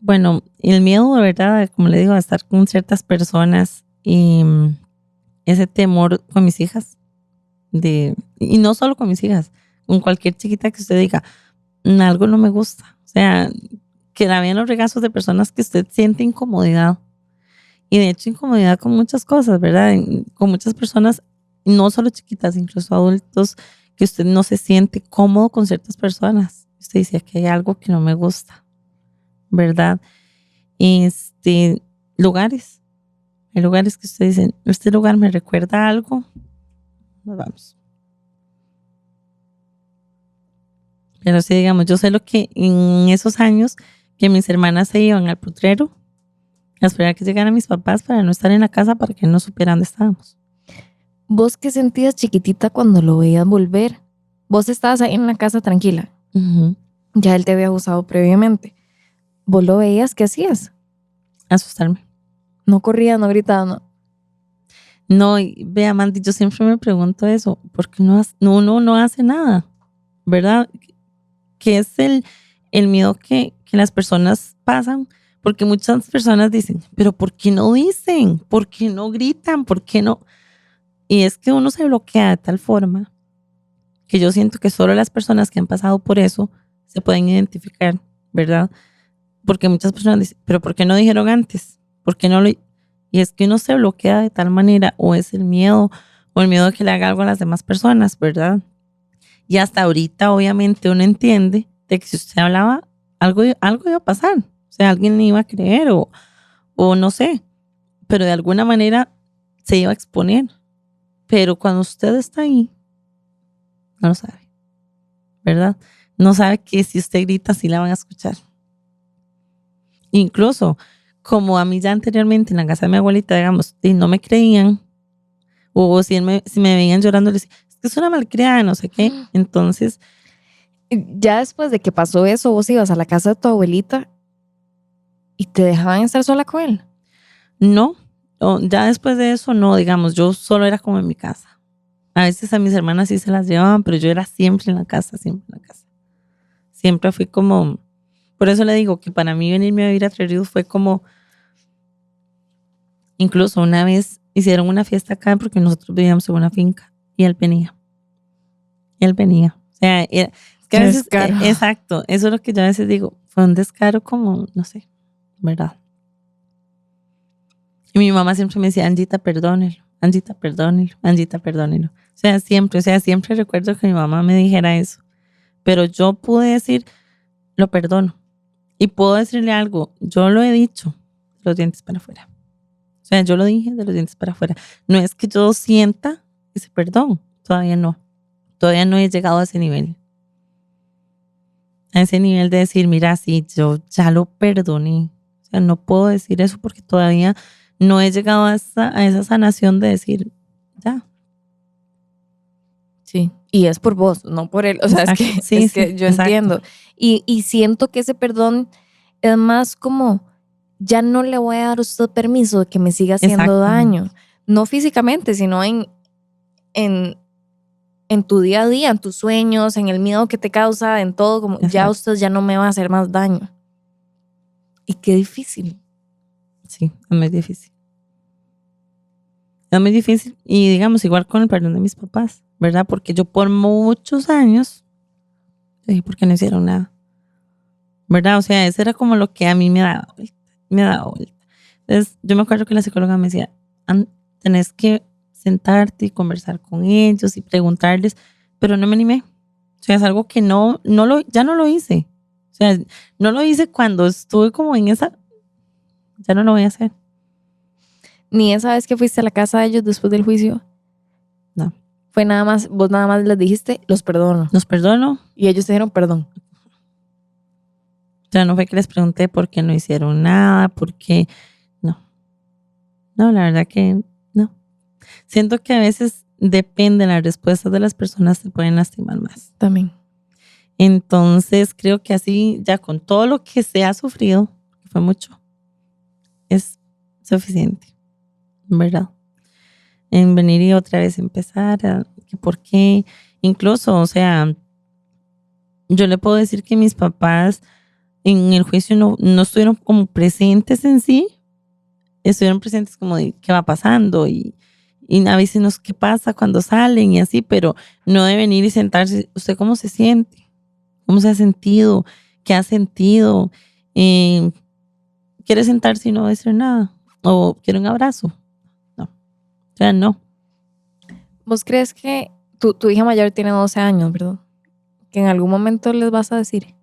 Bueno, el miedo, de verdad, como le digo, a estar con ciertas personas y ese temor con mis hijas, y no solo con mis hijas, con cualquier chiquita que usted diga, algo no me gusta. O sea, que la vean los regazos de personas que usted siente incomodidad. Y de hecho incomodidad con muchas cosas, ¿verdad? Con muchas personas, no solo chiquitas, incluso adultos, que usted no se siente cómodo con ciertas personas. Usted dice que hay algo que no me gusta, ¿verdad? Lugares. Hay lugares que usted dice, este lugar me recuerda algo, nos vamos. Pero sí, digamos, yo sé lo que en esos años que mis hermanas se iban al potrero a esperar que llegaran mis papás para no estar en la casa, para que no supieran dónde estábamos. ¿Vos qué sentías chiquitita cuando lo veías volver? Vos estabas ahí en la casa tranquila. Uh-huh. Ya él te había abusado previamente. ¿Vos lo veías? ¿Qué hacías? Asustarme. No corrías, no gritabas, no. No, y vea, Mandy, yo siempre me pregunto eso, ¿por qué uno no hace nada? ¿Verdad? Que es el miedo que las personas pasan, porque muchas personas dicen, pero ¿por qué no dicen? ¿Por qué no gritan? ¿Por qué no? Y es que uno se bloquea de tal forma que yo siento que solo las personas que han pasado por eso se pueden identificar, ¿verdad? Porque muchas personas dicen, pero ¿por qué no dijeron antes? ¿Por qué no lo? Y es que uno se bloquea de tal manera, o es el miedo, o el miedo de que le haga algo a las demás personas, ¿verdad? Y hasta ahorita, obviamente, uno entiende de que si usted hablaba, algo iba a pasar. O sea, alguien le iba a creer, o no sé. Pero de alguna manera se iba a exponer. Pero cuando usted está ahí, no lo sabe, ¿verdad? No sabe que si usted grita, sí la van a escuchar. Incluso, como a mí ya anteriormente en la casa de mi abuelita, digamos, y no me creían, o si me veían llorando, les decía, es que es una malcriada, no sé qué. Entonces, Ya después de que pasó eso, vos ibas a la casa de tu abuelita y te dejaban estar sola con él. no, ya después de eso, no, digamos, yo solo era como en mi casa. A veces a mis hermanas sí se las llevaban, pero yo era siempre en la casa, siempre en la casa. Siempre fui como, por eso le digo que para mí venirme a vivir a Tres Ríos fue como, incluso una vez hicieron una fiesta acá porque nosotros vivíamos en una finca y él venía. Él venía. O sea, es que a Qué veces, descaro. exacto, eso es lo que yo a veces digo, fue un descaro como, no sé, ¿verdad? Y mi mamá siempre me decía, Angita, perdónelo, Angita, perdónelo, Angita, perdónelo. O sea, siempre recuerdo que mi mamá me dijera eso. Pero yo pude decir, lo perdono. Y puedo decirle algo, yo lo he dicho, de los dientes para afuera. O sea, yo lo dije de los dientes para afuera. No es que yo sienta ese perdón, todavía no. Todavía no he llegado a ese nivel. A ese nivel de decir, mira, sí, yo ya lo perdoné. O sea, no puedo decir eso porque todavía no he llegado a esa sanación de decir, ya. Sí. Y es por vos, no por él. O sea, Exacto. Sí, es sí, que yo exacto. entiendo. Y siento que ese perdón es más como, ya no le voy a dar a usted permiso de que me siga haciendo Exactamente. daño. No físicamente, sino en tu día a día, en tus sueños, en el miedo que te causa, en todo, como ya Exacto. usted ya no me va a hacer más daño. Y qué difícil. Sí, es muy difícil. Es muy difícil. Y digamos, igual con el perdón de mis papás, ¿verdad? Porque yo por muchos años dije, ¿por qué no hicieron nada? ¿Verdad? O sea, eso era como lo que a mí me daba vuelta. Me daba vuelta. Entonces, yo me acuerdo que la psicóloga me decía, tenés que sentarte y conversar con ellos y preguntarles, pero no me animé. O sea, es algo que ya no lo hice. O sea, no lo hice cuando estuve como en esa, ya no lo voy a hacer. Ni esa vez que fuiste a la casa de ellos después del juicio. No. Fue nada más, vos nada más les dijiste, los perdono. Los perdono. Y ellos te dijeron perdón. O sea, no fue que les pregunté por qué no hicieron nada, por qué, no. No, la verdad que no. Siento que a veces depende de las respuestas de las personas, se pueden lastimar más. También. Entonces creo que así, ya con todo lo que se ha sufrido, que fue mucho, es suficiente, ¿verdad? En venir y otra vez empezar, que por qué, incluso, o sea, yo le puedo decir que mis papás en el juicio no estuvieron como presentes en sí, estuvieron presentes como de qué va pasando y a veces no sé qué pasa cuando salen y así, pero no de venir y sentarse, ¿usted cómo se siente? ¿Cómo se ha sentido? ¿Qué ha sentido? ¿Quiere sentarse y no decir nada? ¿O quiere un abrazo? No, o sea, no. ¿Vos crees que tu hija mayor tiene 12 años, verdad? Que en algún momento les vas a decir?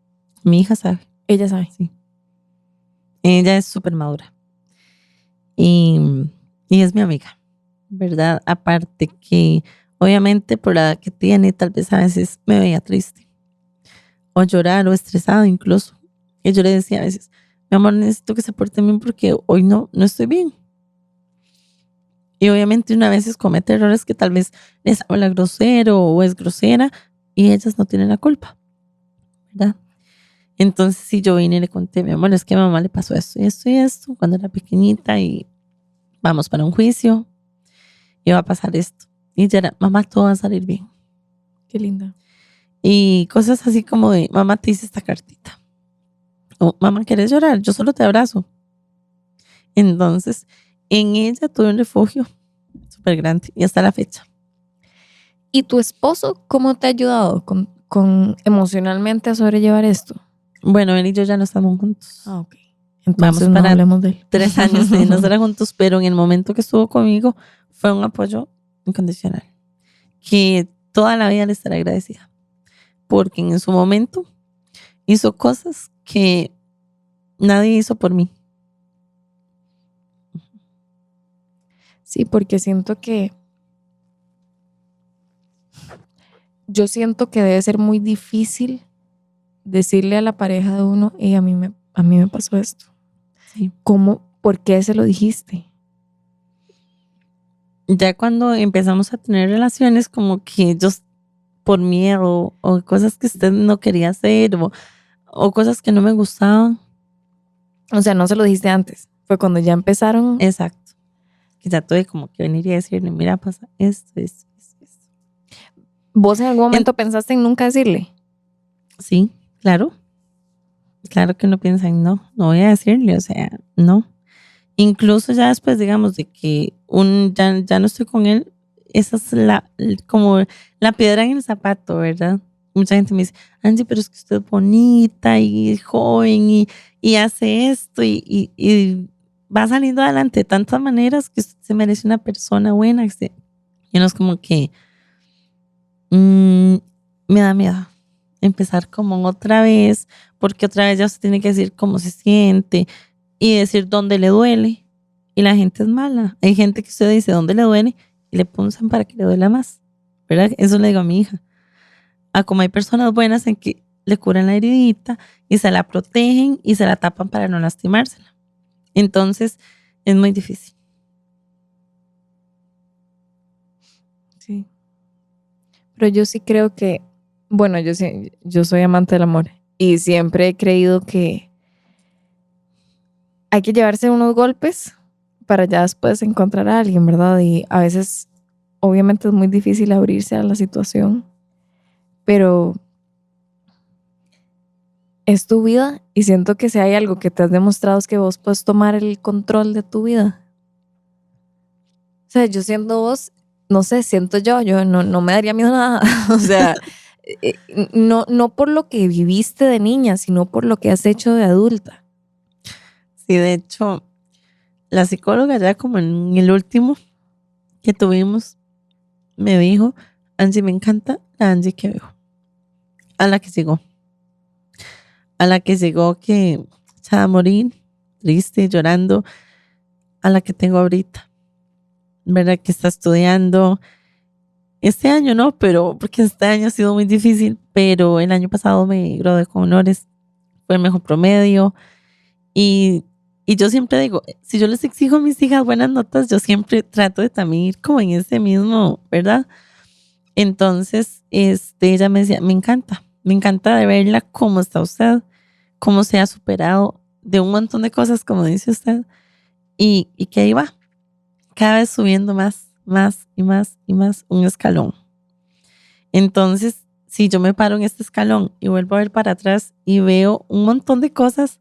Mi hija sabe, Ella sabe. sí. Ella es súper madura y es mi amiga, ¿verdad? Aparte que obviamente por la edad que tiene, tal vez a veces me veía triste o llorar o estresado incluso. Y yo le decía a veces, mi amor, necesito que se porte bien porque hoy no estoy bien. Y obviamente una vez comete errores que tal vez les habla grosero o es grosera y ellas no tienen la culpa, ¿verdad? Entonces si yo vine y le conté, mi amor, es que a mamá le pasó esto y esto y esto cuando era pequeñita y vamos para un juicio y va a pasar esto. Y ella era, mamá, todo va a salir bien. Qué linda. Y cosas así como de, mamá, te hice esta cartita. O, mamá, ¿quieres llorar? Yo solo te abrazo. Entonces, en ella tuve un refugio súper grande y hasta la fecha. ¿Y tu esposo cómo te ha ayudado con emocionalmente a sobrellevar esto? Bueno, él y yo ya no estamos juntos. Ah, ok. Entonces Vamos no para hablemos de él. 3 años de no estar juntos, pero en el momento que estuvo conmigo fue un apoyo incondicional, que toda la vida le estaré agradecida, porque en su momento hizo cosas que nadie hizo por mí. Sí, porque siento que debe ser muy difícil decirle a la pareja de uno, y a mí me pasó esto. Sí. ¿Cómo? ¿Por qué se lo dijiste? Ya cuando empezamos a tener relaciones, como que ellos, por miedo o cosas que usted no quería hacer o cosas que no me gustaban. O sea, no se lo dijiste antes. Fue cuando ya empezaron. Exacto. Que ya tuve como que venir y decirle, mira, pasa esto. ¿Vos en algún momento pensaste en nunca decirle? Sí, claro. Claro que uno piensa en no voy a decirle, o sea, no. Incluso ya después, digamos, de que ya no estoy con él, esa es como la piedra en el zapato, ¿verdad? Mucha gente me dice, Angie, pero es que usted es bonita y joven y hace esto y va saliendo adelante de tantas maneras que usted se merece una persona buena. Y no es como que me da miedo empezar como otra vez, porque otra vez ya usted tiene que decir cómo se siente y decir dónde le duele. Y la gente es mala. Hay gente que usted dice dónde le duele y le punzan para que le duela más, ¿verdad? Eso le digo a mi hija. Como hay personas buenas en que le curan la heridita y se la protegen y se la tapan para no lastimársela. Entonces, es muy difícil. Sí. Pero yo sí creo que, bueno, yo soy amante del amor y siempre he creído que hay que llevarse unos golpes para ya después encontrar a alguien, ¿verdad? Y a veces, obviamente, es muy difícil abrirse a la situación, pero es tu vida y siento que si hay algo que te has demostrado es que vos puedes tomar el control de tu vida. O sea, yo siendo vos, no sé, siento yo no me daría miedo nada. O sea, no por lo que viviste de niña, sino por lo que has hecho de adulta. Sí, de hecho, la psicóloga ya como en el último que tuvimos me dijo, Angie, me encanta la Angie que veo. A la que llegó. A la que llegó que se va a morir, triste, llorando. A la que tengo ahorita. ¿Verdad? Que está estudiando. Este año no, pero porque este año ha sido muy difícil, pero el año pasado me gradué con honores. Fue el mejor promedio. Y yo siempre digo, si yo les exijo a mis hijas buenas notas, yo siempre trato de también ir como en ese mismo, ¿verdad? Entonces, ella me decía, me encanta de verla cómo está usted, cómo se ha superado de un montón de cosas, como dice usted, y que ahí va, cada vez subiendo más y más un escalón. Entonces, si yo me paro en este escalón y vuelvo a ver para atrás y veo un montón de cosas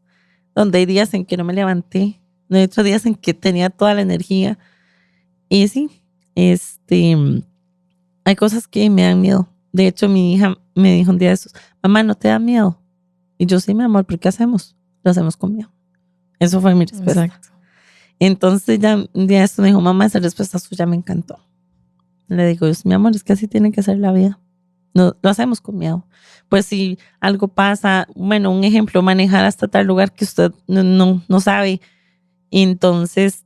donde hay días en que no me levanté, hay otros días en que tenía toda la energía. Y sí, hay cosas que me dan miedo. De hecho, mi hija me dijo un día de estos, mamá, ¿no te da miedo? Y yo, sí, mi amor, ¿pero qué hacemos? Lo hacemos con miedo. Eso fue mi respuesta. Exacto. Entonces ya un día de esto me dijo, mamá, esa respuesta suya me encantó. Le digo, mi amor, es que así tiene que ser la vida. No, lo hacemos con miedo. Pues si algo pasa, bueno, un ejemplo, manejar hasta tal lugar que usted no sabe, entonces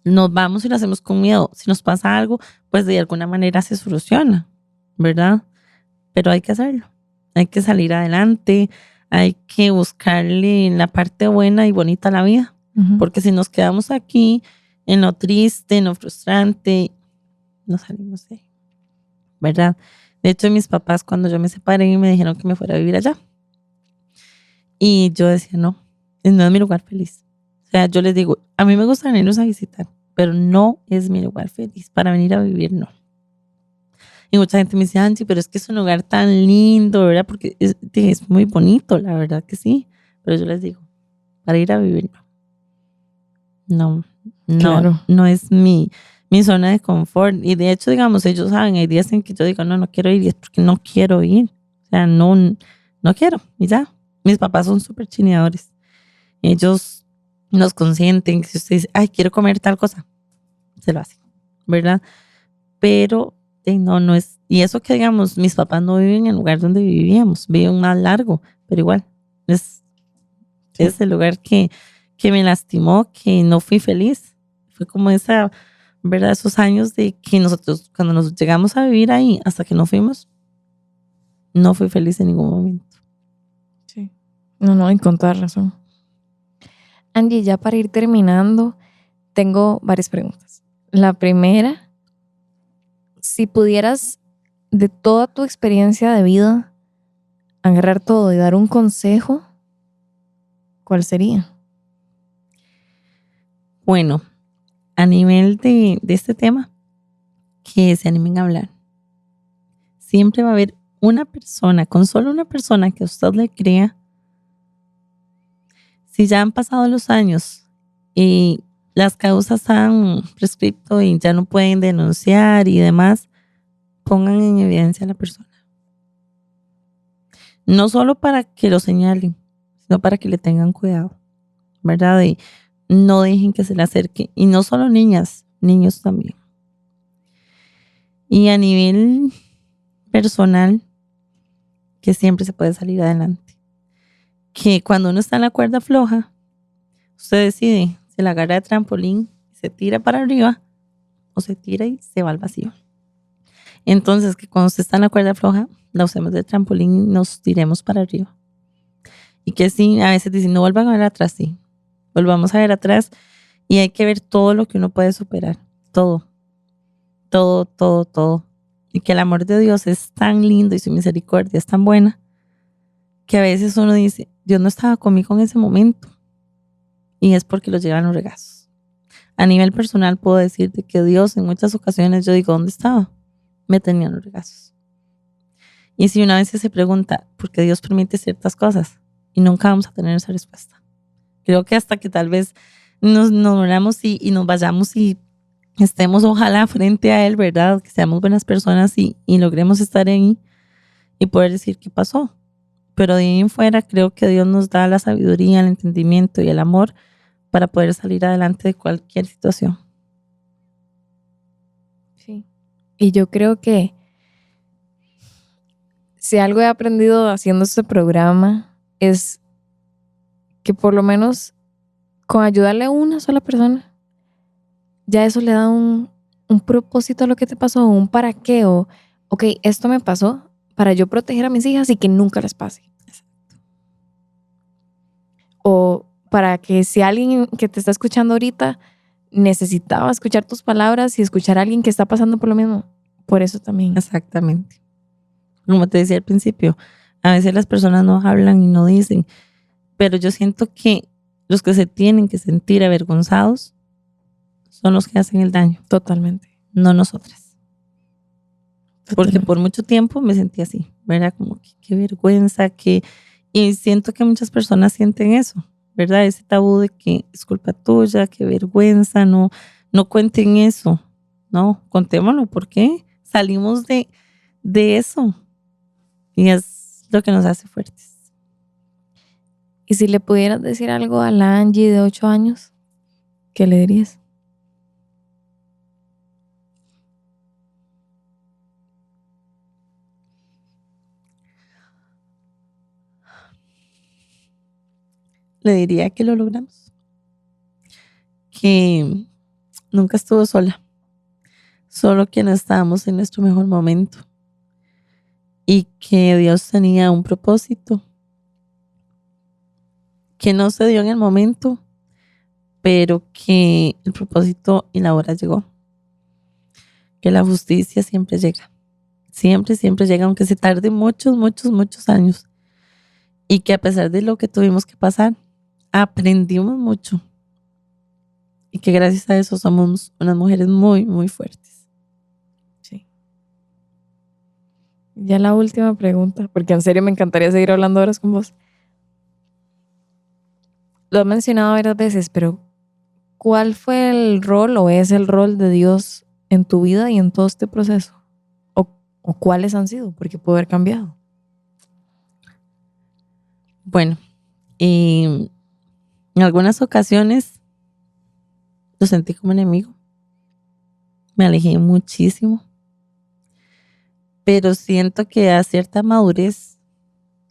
nos vamos y lo hacemos con miedo. Si nos pasa algo, pues de alguna manera se soluciona, ¿verdad? Pero hay que hacerlo. Hay que salir adelante, hay que buscarle la parte buena y bonita a la vida, porque si nos quedamos aquí en lo triste, en lo frustrante, no salimos de ahí, ¿verdad? De hecho, mis papás cuando yo me separé me dijeron que me fuera a vivir allá. Y yo decía, no es mi lugar feliz. O sea, yo les digo, a mí me gusta venirlos a visitar, pero no es mi lugar feliz. Para venir a vivir, no. Y mucha gente me dice, Angie, pero es que es un lugar tan lindo, ¿verdad? Porque es muy bonito, la verdad que sí. Pero yo les digo, para ir a vivir, no. Claro. No es mi zona de confort. Y de hecho, digamos, ellos saben, hay días en que yo digo, no quiero ir, y es porque no quiero ir. O sea, no quiero. Y ya. Mis papás son súper chineadores. Ellos nos consienten, que si usted dice, ay, quiero comer tal cosa, se lo hace, ¿verdad? Pero no es, y eso que digamos, mis papás no viven en el lugar donde vivíamos, viven más largo, pero igual, es el lugar que me lastimó, que no fui feliz. Fue como esa, ¿verdad? Esos años de que nosotros, cuando nos llegamos a vivir ahí, hasta que no fuimos, no fui feliz en ningún momento. Sí. No, y con toda razón. Angie, ya para ir terminando, tengo varias preguntas. La primera, si pudieras de toda tu experiencia de vida agarrar todo y dar un consejo, ¿cuál sería? Bueno, a nivel de este tema, que se animen a hablar. Siempre va a haber una persona, con solo una persona que a usted le crea. Si ya han pasado los años y las causas han prescrito y ya no pueden denunciar y demás, pongan en evidencia a la persona. No solo para que lo señalen, sino para que le tengan cuidado, ¿verdad? Y no dejen que se le acerque. Y no solo niñas, niños también. Y a nivel personal, que siempre se puede salir adelante. Que cuando uno está en la cuerda floja, usted decide, se la agarra de trampolín, se tira para arriba o se tira y se va al vacío. Entonces, que cuando usted está en la cuerda floja, la usemos de trampolín y nos tiremos para arriba. Y que sí, a veces dicen, no vuelvan a ver atrás, sí. Volvamos a ver atrás y hay que ver todo lo que uno puede superar. Todo. Todo, todo, todo. Y que el amor de Dios es tan lindo y su misericordia es tan buena que a veces uno dice, Dios no estaba conmigo en ese momento. Y es porque lo llevan los regazos. A nivel personal puedo decirte que Dios en muchas ocasiones yo digo, ¿dónde estaba? Me tenía en los regazos. Y si una vez se pregunta, ¿por qué Dios permite ciertas cosas? Y nunca vamos a tener esa respuesta. Creo que hasta que tal vez nos veamos y nos vayamos y estemos ojalá frente a Él, ¿verdad? Que seamos buenas personas y logremos estar ahí y poder decir qué pasó. Pero de ahí en fuera creo que Dios nos da la sabiduría, el entendimiento y el amor para poder salir adelante de cualquier situación. Sí. Y yo creo que si algo he aprendido haciendo este programa es que por lo menos con ayudarle a una sola persona, ya eso le da un propósito a lo que te pasó, un para qué, o ok, esto me pasó para yo proteger a mis hijas y que nunca les pase. O para que si alguien que te está escuchando ahorita necesitaba escuchar tus palabras y escuchar a alguien que está pasando por lo mismo, por eso también. Exactamente. Como te decía al principio, a veces las personas no hablan y no dicen, pero yo siento que los que se tienen que sentir avergonzados son los que hacen el daño. Totalmente. No nosotras. Porque Totalmente. por mucho tiempo me sentí así, ¿verdad? Como que qué vergüenza, y siento que muchas personas sienten eso, ¿verdad? Ese tabú de que es culpa tuya, qué vergüenza, no cuenten eso, no, contémoslo, ¿por qué? Salimos de eso y es lo que nos hace fuertes. Y si le pudieras decir algo a la Angie de 8 años, ¿qué le dirías? Le diría que lo logramos, que nunca estuvo sola, solo que no estábamos en nuestro mejor momento y que Dios tenía un propósito que no se dio en el momento, pero que el propósito y la hora llegó. Que la justicia siempre llega. Siempre, siempre llega, aunque se tarde muchos, muchos, muchos años. Y que a pesar de lo que tuvimos que pasar, aprendimos mucho. Y que gracias a eso somos unas mujeres muy, muy fuertes. Sí. Ya la última pregunta, porque en serio me encantaría seguir hablando horas con vos. Lo he mencionado varias veces, pero ¿cuál fue el rol o es el rol de Dios en tu vida y en todo este proceso? ¿O cuáles han sido? Porque puede haber cambiado. Bueno, En algunas ocasiones lo sentí como enemigo. Me alejé muchísimo. Pero siento que a cierta madurez,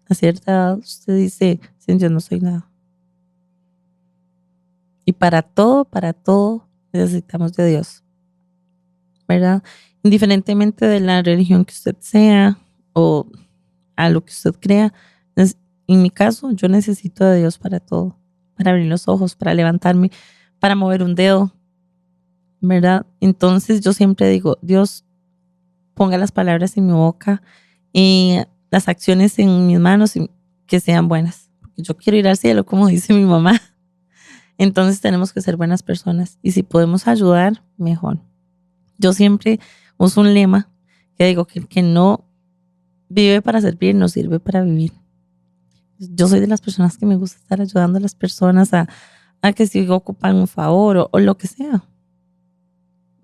a cierta edad, usted dice, sí, yo no soy nada. Y para todo necesitamos de Dios, ¿verdad? Indiferentemente de la religión que usted sea o a lo que usted crea. En mi caso, yo necesito de Dios para todo, para abrir los ojos, para levantarme, para mover un dedo, ¿verdad? Entonces yo siempre digo, Dios, ponga las palabras en mi boca y las acciones en mis manos y que sean buenas. Porque yo quiero ir al cielo, como dice mi mamá. Entonces tenemos que ser buenas personas y si podemos ayudar, mejor. Yo siempre uso un lema que digo que el que no vive para servir, no sirve para vivir. Yo soy de las personas que me gusta estar ayudando a las personas a que si ocupan un favor o lo que sea.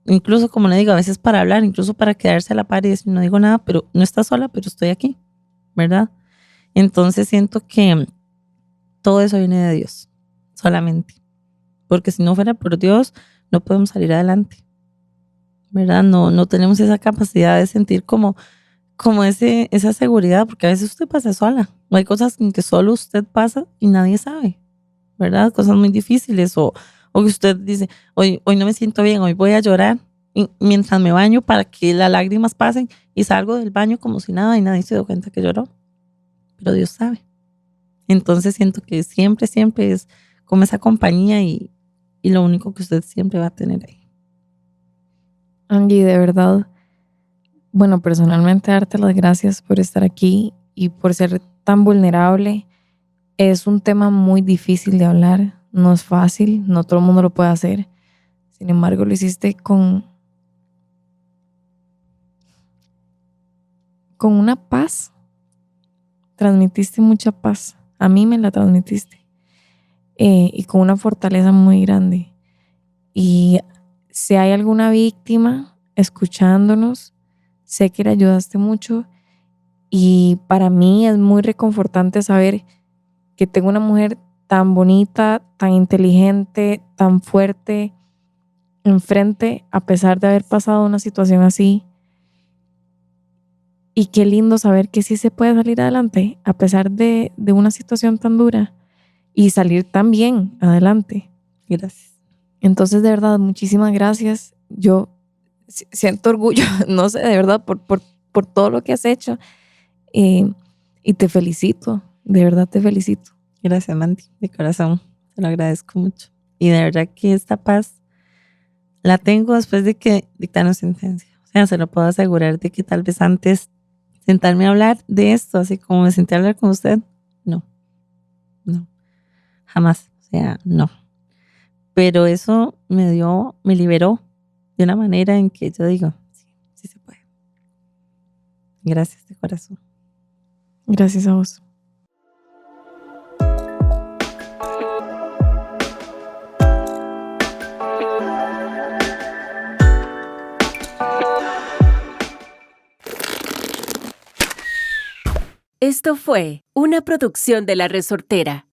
Incluso, como le digo, a veces para hablar, incluso para quedarse a la par y decir, no digo nada, pero no está sola, pero estoy aquí, ¿verdad? Entonces siento que todo eso viene de Dios, solamente. Porque si no fuera por Dios, no podemos salir adelante, ¿verdad? No tenemos esa capacidad de sentir como esa seguridad, porque a veces usted pasa sola. Hay cosas en que solo usted pasa y nadie sabe, ¿verdad? Cosas muy difíciles o que usted dice, hoy no me siento bien, hoy voy a llorar mientras me baño para que las lágrimas pasen y salgo del baño como si nada y nadie se dio cuenta que lloró. Pero Dios sabe. Entonces siento que siempre es como esa compañía y lo único que usted siempre va a tener ahí. Angie, de verdad, bueno, personalmente darte las gracias por estar aquí y por ser tan vulnerable. Es un tema muy difícil de hablar, no es fácil, no todo el mundo lo puede hacer. Sin embargo, lo hiciste con una paz. Transmitiste mucha paz. A mí me la transmitiste. Y con una fortaleza muy grande. Y si hay alguna víctima escuchándonos, sé que le ayudaste mucho. Y para mí es muy reconfortante saber que tengo una mujer tan bonita, tan inteligente, tan fuerte enfrente, a pesar de haber pasado una situación así. Y qué lindo saber que sí se puede salir adelante, a pesar de una situación tan dura, y salir tan bien adelante. Gracias. Entonces, de verdad, muchísimas gracias. Yo siento orgullo, no sé, de verdad, por todo lo que has hecho. Y te felicito, de verdad te felicito. Gracias, Mandy, de corazón. Te lo agradezco mucho. Y de verdad que esta paz la tengo después de que dictaron sentencia. O sea, se lo puedo asegurar de que tal vez antes sentarme a hablar de esto, así como me senté a hablar con usted, no, jamás. O sea, no. Pero eso me liberó de una manera en que yo digo, sí se puede. Gracias de corazón. Gracias a vos. Esto fue una producción de La Resortera.